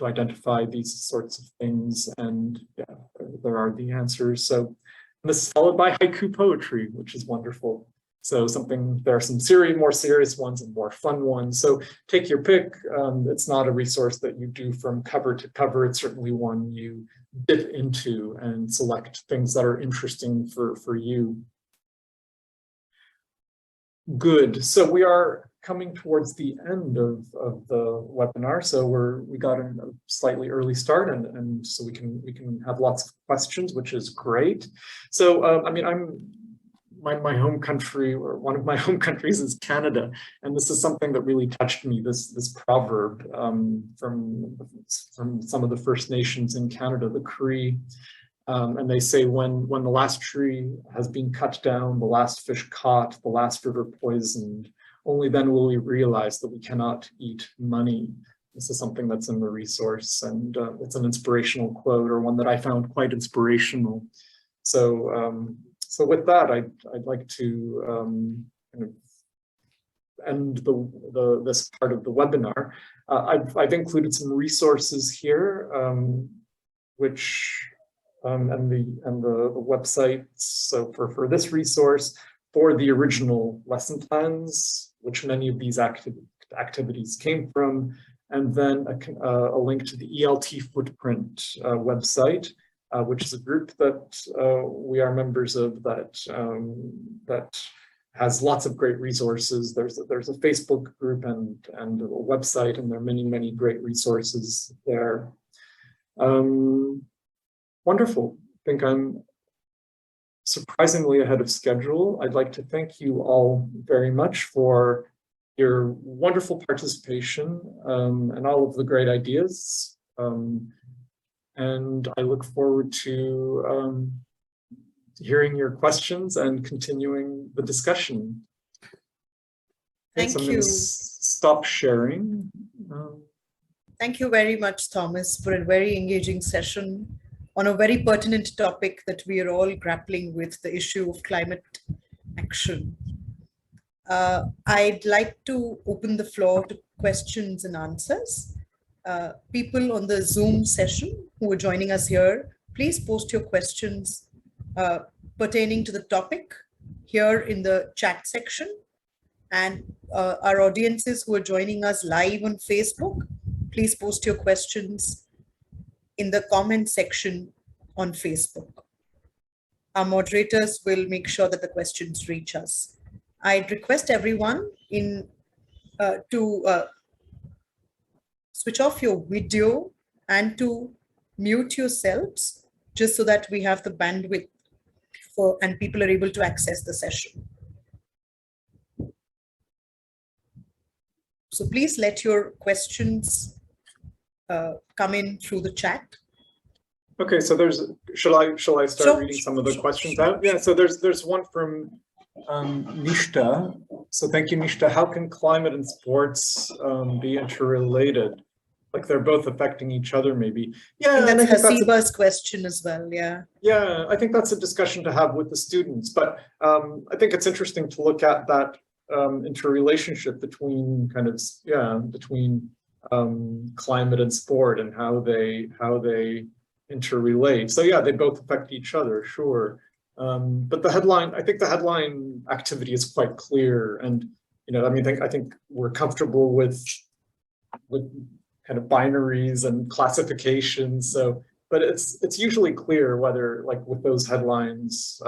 identify these sorts of things, and yeah, there are the answers. So this is followed by haiku poetry, which is wonderful. So there are some more serious ones and more fun ones. So take your pick. It's not a resource that you do from cover to cover. It's certainly one you dip into and select things that are interesting for you. Good. So we are coming towards the end of the webinar. So we got a slightly early start, and so we can have lots of questions, which is great. So I mean, my home country, or one of my home countries, is Canada, and this is something that really touched me. This proverb from some of the First Nations in Canada, the Cree, and they say when the last tree has been cut down, the last fish caught, the last river poisoned, only then will we realize that we cannot eat money. This is something that's in the resource, and it's an inspirational quote, or one that I found quite inspirational. So with that, I'd like to kind of end this part of the webinar. I've included some resources here, which and the websites. So for this resource, for the original lesson plans, which many of these activities came from, and then a link to the ELT Footprint website, which is a group that we are members of, that has lots of great resources. There's a Facebook group and a website, and there are many great resources there. Wonderful. I think I'm surprisingly ahead of schedule. I'd like to thank you all very much for your wonderful participation and all of the great ideas. And I look forward to hearing your questions and continuing the discussion. Thank so I'm you. Going to stop sharing. Thank you very much, Thomas, for a very engaging session on a very pertinent topic that we are all grappling with, the issue of climate action. I'd like to open the floor to questions and answers. People on the Zoom session who are joining us here, please post your questions pertaining to the topic here in the chat section. And our audiences who are joining us live on Facebook, please post your questions in the comment section on Facebook. Our moderators will make sure that the questions reach us. I'd request everyone to switch off your video and to mute yourselves, just so that we have the bandwidth and people are able to access the session. So please let your questions come in through the chat. Okay, so shall I start reading some of the questions out? Yeah, so there's one from Nishta. So thank you, Nishta. How can climate and sports be interrelated? Like they're both affecting each other, maybe. Yeah, I think that's Hasiba's question as well. Yeah. Yeah, I think that's a discussion to have with the students. But I think it's interesting to look at that interrelationship between climate and sport, and how they interrelate. So yeah, they both affect each other, sure. But I think the headline activity is quite clear, and I think we're comfortable with kind of binaries and classifications. So but it's usually clear whether, like with those headlines,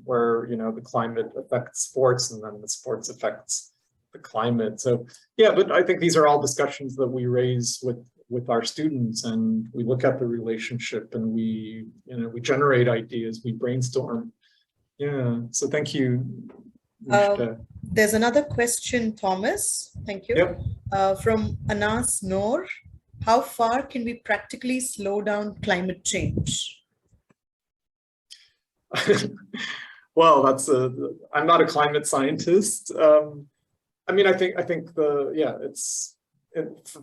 where the climate affects sports and then the sports affects the climate. So yeah, but I think these are all discussions that we raise with our students, and we look at the relationship, and we generate ideas, we brainstorm. Yeah, so thank you. There's another question, Thomas. Thank you. Yep. From Anas Noor. How far can we practically slow down climate change? Well, I'm not a climate scientist. I mean, I think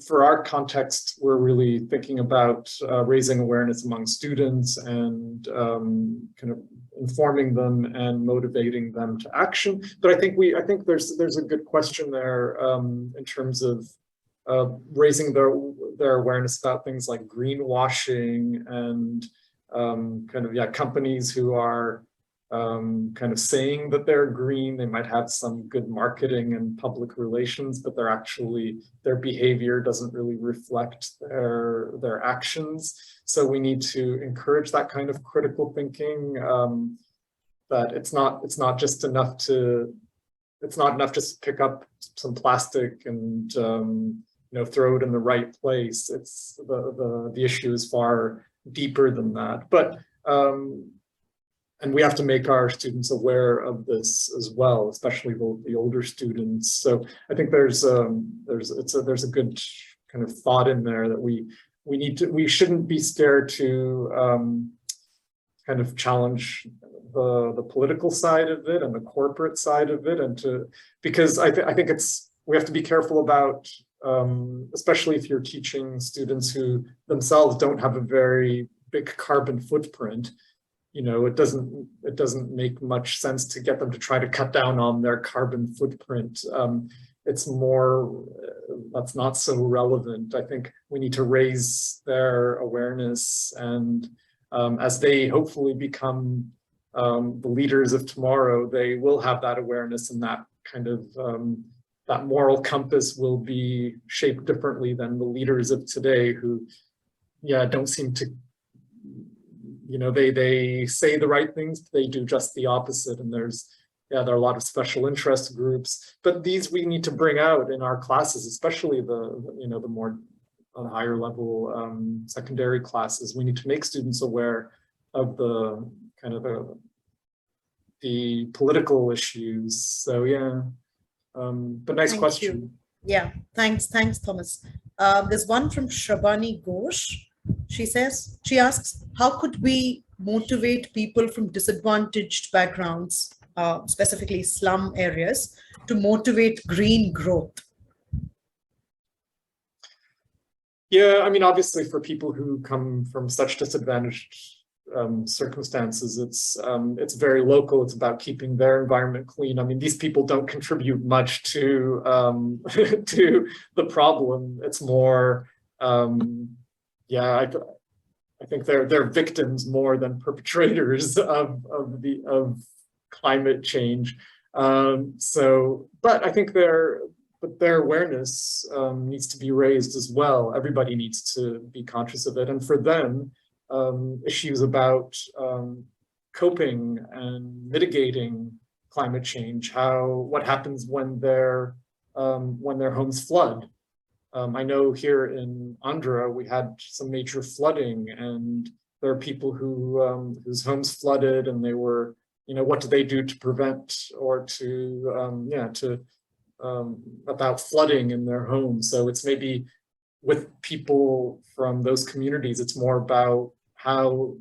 for our context, we're really thinking about raising awareness among students and kind of informing them and motivating them to action. But I think there's a good question there in terms of raising their awareness about things like greenwashing and companies who are kind of saying that they're green. They might have some good marketing and public relations, but their behavior doesn't really reflect their actions. So we need to encourage that kind of critical thinking, that it's not just enough to pick up some plastic and throw it in the right place. It's the issue is far deeper than that. But and we have to make our students aware of this as well, especially the older students. So I think there's a good kind of thought in there that we shouldn't be scared to kind of challenge the political side of it and the corporate side of it, because I think we have to be careful about, especially if you're teaching students who themselves don't have a very big carbon footprint. It doesn't make much sense to get them to try to cut down on their carbon footprint. It's more, that's not so relevant. I think we need to raise their awareness, and as they hopefully become the leaders of tomorrow, they will have that awareness, and that kind of that moral compass will be shaped differently than the leaders of today, who don't seem to, they say the right things, but they do just the opposite. And there are a lot of special interest groups, but these we need to bring out in our classes, especially the more higher level secondary classes. We need to make students aware of the kind of the political issues. So but nice question. Yeah, thanks, Thomas. There's one from Shrabani Ghosh. She asks, how could we motivate people from disadvantaged backgrounds, specifically slum areas, to motivate green growth? Yeah, I mean, obviously for people who come from such disadvantaged circumstances, it's very local. It's about keeping their environment clean. I mean, these people don't contribute much to to the problem. It's more, I think they're victims more than perpetrators of climate change. But I think their awareness needs to be raised as well. Everybody needs to be conscious of it, and for them, issues about coping and mitigating climate change, what happens when their homes flood. I know here in Andhra we had some major flooding, and there are people whose homes flooded, and they were, what do they do to prevent or to about flooding in their homes? So it's maybe with people from those communities, it's more about how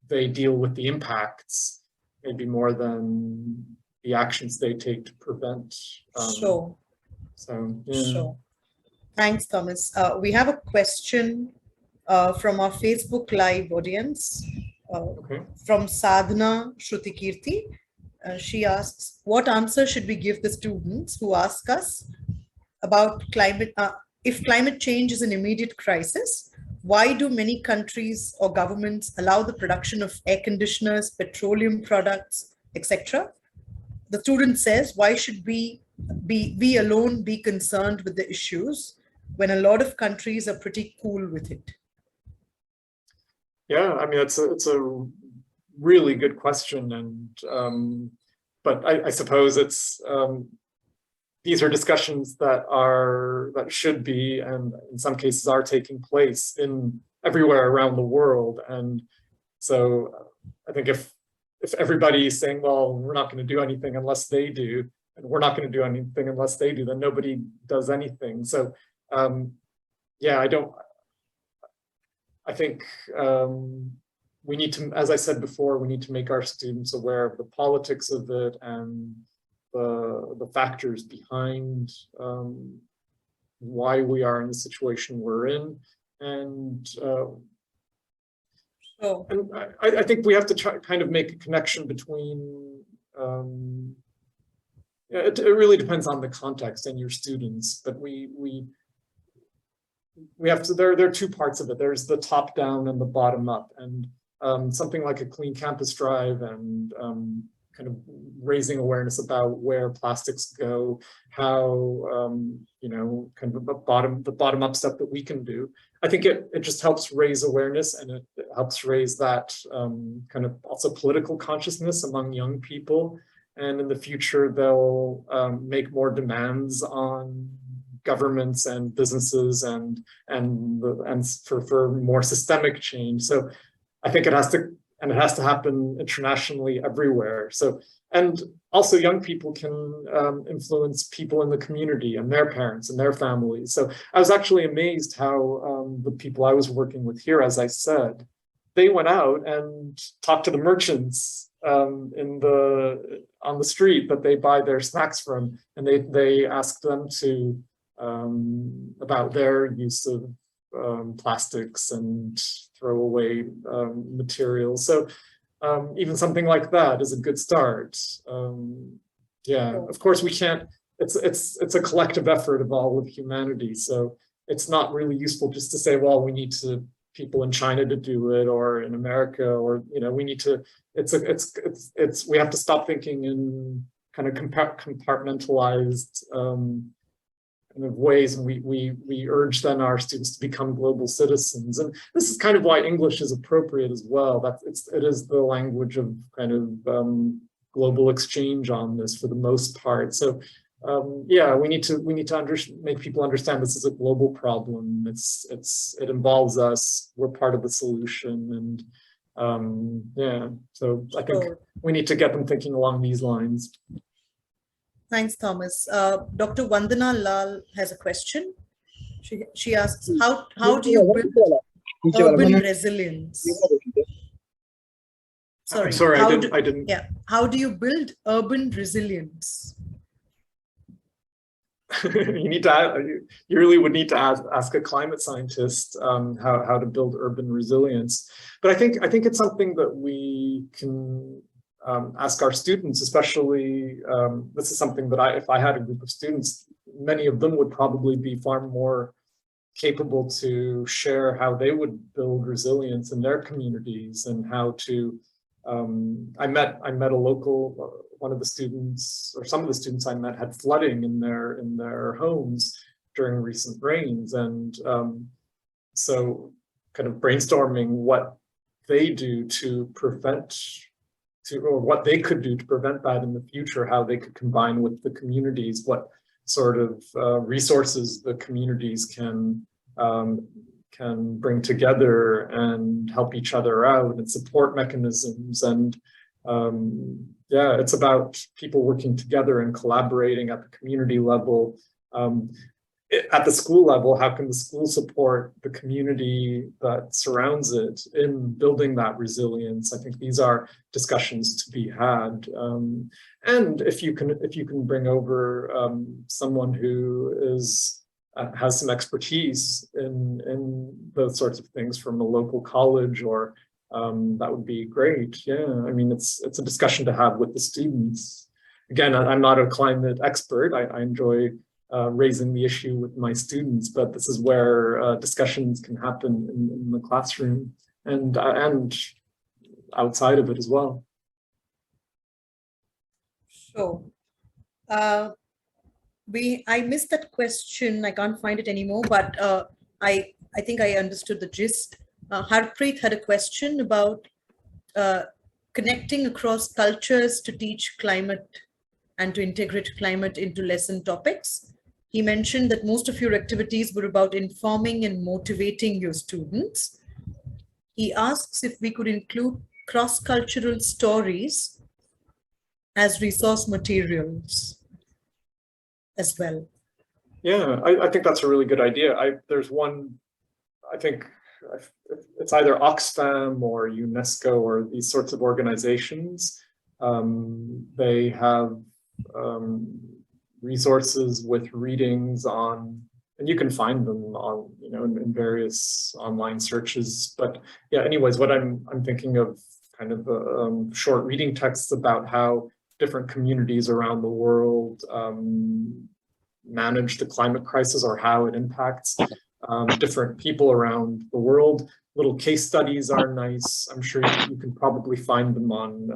they deal with the impacts, maybe more than the actions they take to prevent. Sure. So, Sure. Thanks, Thomas. We have a question from our Facebook Live audience, from Sadhana Shrutikirti. She asks, what answer should we give the students who ask us about climate? If climate change is an immediate crisis, why do many countries or governments allow the production of air conditioners, petroleum products, etc.? The student says, why should we alone be concerned with the issues when a lot of countries are pretty cool with it? Yeah, I mean, it's a really good question, and but I suppose it's these are discussions that should be, and in some cases are taking place in everywhere around the world. And so I think if everybody is saying, well, we're not going to do anything unless they do, and we're not going to do anything unless they do, then nobody does anything. So yeah, I think we need to, as I said before, we need to make our students aware of the politics of it and the factors behind why we are in the situation we're in. And I think we have to try kind of make a connection between, it really depends on the context and your students, but we have to, there are two parts of it. There's the top down and the bottom up, and something like a Clean Campus Drive and kind of raising awareness about where plastics go, how you know, kind of the bottom up stuff that we can do. I think it just helps raise awareness, and it helps raise that kind of also political consciousness among young people. And in the future, they'll make more demands on governments and businesses and for more systemic change. So I think it has to happen internationally everywhere. So, and also young people can influence people in the community and their parents and their families. So I was actually amazed how the people I was working with here, as I said, they went out and talked to the merchants on the street that they buy their snacks from, and they asked them to about their use of plastics and throwaway materials. So even something like that is a good start. Yeah, of course we can't. It's a collective effort of all of humanity. So it's not really useful just to say, well, we need people in China to do it, or in America, or you know, we need to. We have to stop thinking in kind of compartmentalized kind of ways, and we urge then our students to become global citizens. And this is kind of why English is appropriate as well. It is the language of kind of global exchange on this for the most part. So yeah, we need to make people understand this is a global problem. It involves us. We're part of the solution, and yeah. So I think we need to get them thinking along these lines. Thanks, Thomas. Dr. Vandana Lal has a question. She asks, how do you build urban resilience? Sorry, I didn't. Yeah. How do you build urban resilience? You really would need to ask a climate scientist how to build urban resilience. But I think it's something that we can ask our students, especially. This is something that if I had a group of students, many of them would probably be far more capable to share how they would build resilience in their communities and how to. I met a local. One of the students, or some of the students I met, had flooding in their homes during recent rains, and so kind of brainstorming what they do to prevent. Or what they could do to prevent that in the future, how they could combine with the communities, what sort of resources the communities can bring together and help each other out, and support mechanisms. And yeah, it's about people working together and collaborating at the community level. At the school level, how can the school support the community that surrounds it in building that resilience? I think these are discussions to be had. And if you can bring over someone who has some expertise in those sorts of things from a local college, or that would be great. Yeah, I mean, it's a discussion to have with the students. Again, I'm not a climate expert. I enjoy raising the issue with my students, but this is where discussions can happen in the classroom and outside of it as well. Sure. I missed that question. I can't find it anymore, but I think I understood the gist. Harpreet had a question about connecting across cultures to teach climate and to integrate climate into lesson topics. He mentioned that most of your activities were about informing and motivating your students. He asks if we could include cross-cultural stories as resource materials as well. Yeah, I think that's a really good idea. There's one, I think it's either Oxfam or UNESCO or these sorts of organizations. They have resources with readings on, and you can find them on, in various online searches. But yeah, anyways, what I'm thinking of kind of short reading texts about how different communities around the world manage the climate crisis or how it impacts different people around the world. Little case studies are nice. I'm sure you can probably find them on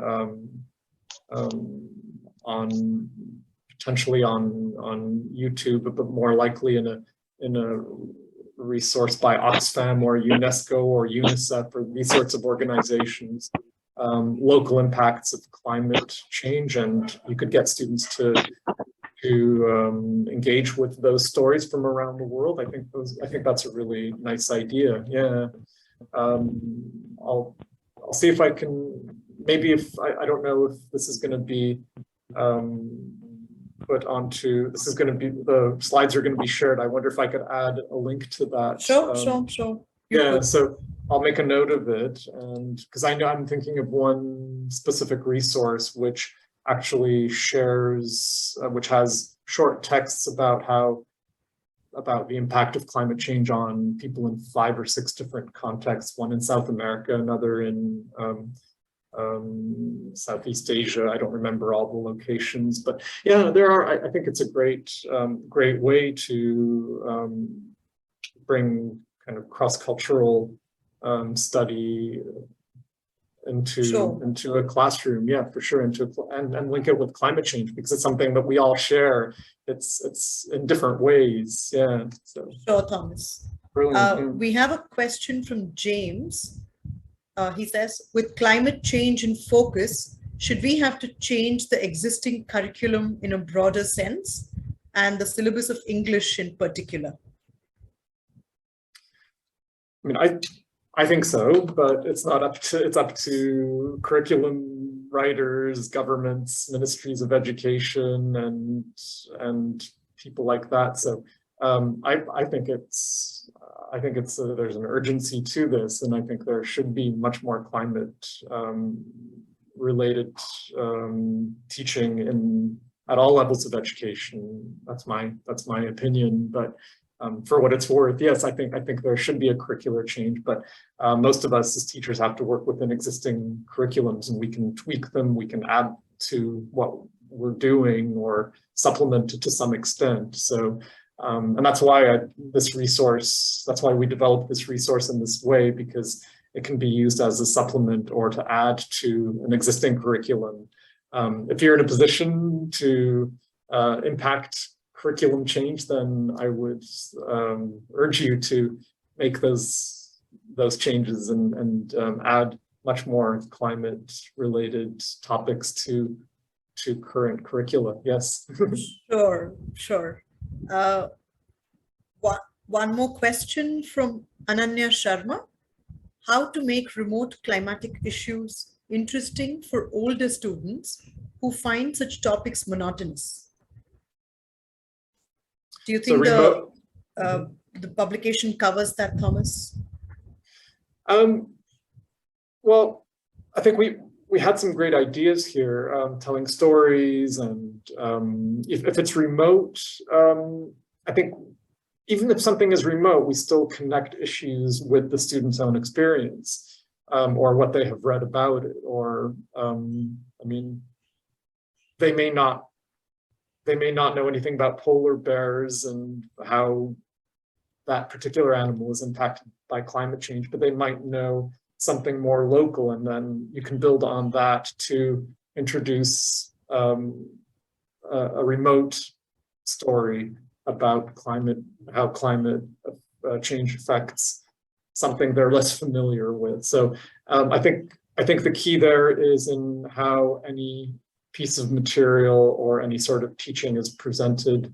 potentially on YouTube, but more likely in a resource by Oxfam or UNESCO or UNICEF or these sorts of organizations. Local impacts of climate change, and you could get students to engage with those stories from around the world. I think that's a really nice idea. Yeah, I'll see if I can. Maybe if I don't know if this is going to be put onto. This is going to be, the slides are going to be shared. I wonder if I could add a link to that. Sure. Yeah, so I'll make a note of it, and because I know I'm thinking of one specific resource which actually shares, which has short texts about the impact of climate change on people in 5 or 6 different contexts, one in South America, another in Southeast Asia. I don't remember all the locations, but yeah, there are, I think it's a great way to bring kind of cross-cultural study into a classroom. Yeah, for sure. And link it with climate change, because it's something that we all share. It's in different ways. Yeah. So. Sure, Thomas. Brilliant. We have a question from James. He says, with climate change in focus, should we have to change the existing curriculum in a broader sense and the syllabus of English in particular? I mean, I think so, but it's up to curriculum writers, governments, ministries of education, and people like that. So I think there's an urgency to this, and I think there should be much more climate related teaching at all levels of education. That's my opinion, but. For what it's worth, yes, I think there should be a curricular change, but most of us as teachers have to work within existing curriculums, and we can tweak them, we can add to what we're doing or supplement it to some extent. So, and that's why that's why we developed this resource in this way, because it can be used as a supplement or to add to an existing curriculum. If you're in a position to impact curriculum change, then I would urge you to make those changes and add much more climate-related topics to current curricula. Yes. Sure. One more question from Ananya Sharma. How to make remote climatic issues interesting for older students who find such topics monotonous? Do you think the publication covers that, Thomas? Well, I think we had some great ideas here, telling stories, and if it's remote, I think even if something is remote, we still connect issues with the student's own experience, or what they have read about it, or I mean, they may not know anything about polar bears and how that particular animal is impacted by climate change, but they might know something more local, and then you can build on that to introduce a remote story about how climate change affects something they're less familiar with. So I think the key there is in how any piece of material or any sort of teaching is presented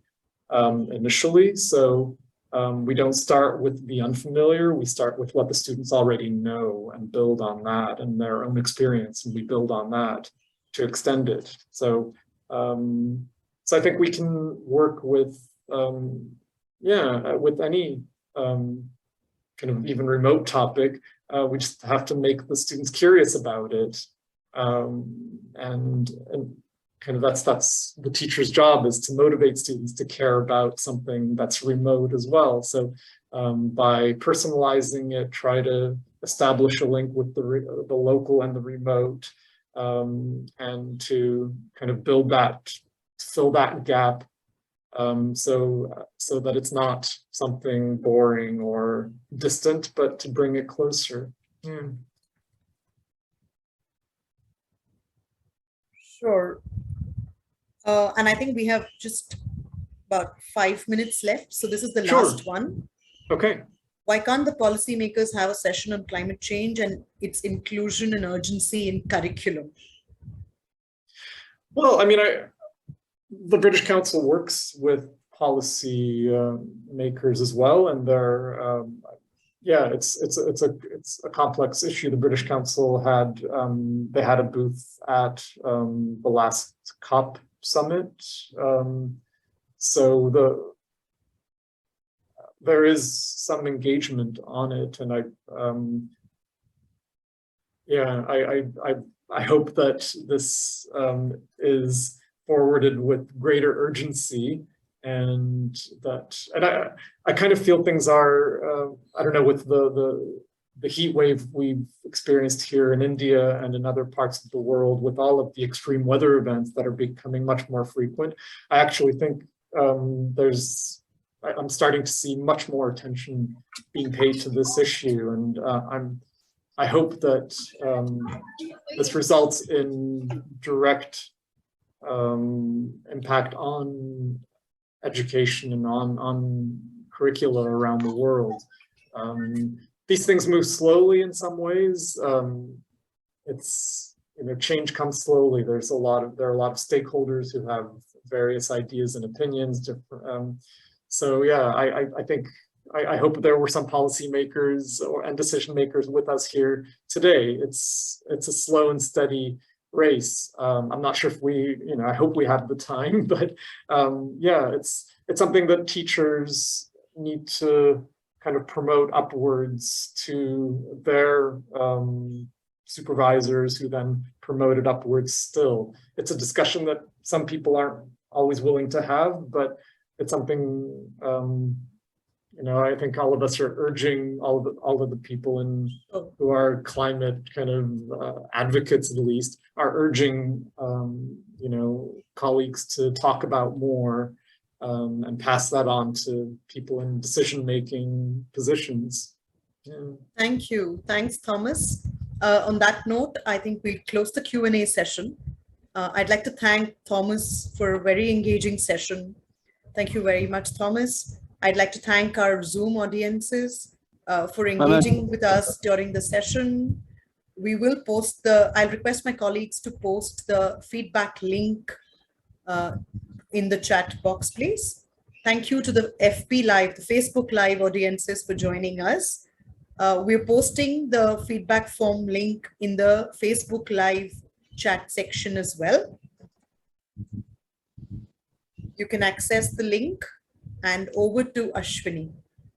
initially. So we don't start with the unfamiliar, we start with what the students already know and build on that and their own experience, and we build on that to extend it. So so I think we can work with with any kind of even remote topic. We just have to make the students curious about it, and kind of that's the teacher's job, is to motivate students to care about something that's remote as well. So by personalizing it, try to establish a link with the local and the remote, and to kind of build that, fill that gap, so that it's not something boring or distant, but to bring it closer. Sure. And I think we have just about 5 minutes left. So this is the Sure. last one. Okay. Why can't the policymakers have a session on climate change and its inclusion and urgency in curriculum? Well, I mean, the British Council works with policy makers as well, and they're it's a complex issue. The British Council had they had a booth at the last COP summit, so there is some engagement on it, and I hope that this is forwarded with greater urgency, and I kind of feel things are I don't know, with the heat wave we've experienced here in India and in other parts of the world, with all of the extreme weather events that are becoming much more frequent. I actually think I'm starting to see much more attention being paid to this issue, and I hope that this results in direct impact on education and on curricula around the world. These things move slowly in some ways. It's, change comes slowly. There are a lot of stakeholders who have various ideas and opinions. So yeah, I think I hope there were some policymakers and decision makers with us here today. It's a slow and steady race. I'm not sure if I hope we have the time, but it's something that teachers need to kind of promote upwards to their supervisors, who then promote it upwards still. It's a discussion that some people aren't always willing to have, but it's something I think all of us are urging, all of the people who are climate kind of advocates, at least, are urging colleagues to talk about more, and pass that on to people in decision-making positions. Yeah. Thank you. Thanks, Thomas. On that note, I think we'll close the Q&A session. I'd like to thank Thomas for a very engaging session. Thank you very much, Thomas. I'd like to thank our Zoom audiences for engaging with us during the session. We will post I'll request my colleagues to post the feedback link in the chat box, please. Thank you to the FB Live, the Facebook Live audiences for joining us. We're posting the feedback form link in the Facebook Live chat section as well. You can access the link, and over to Ashwini.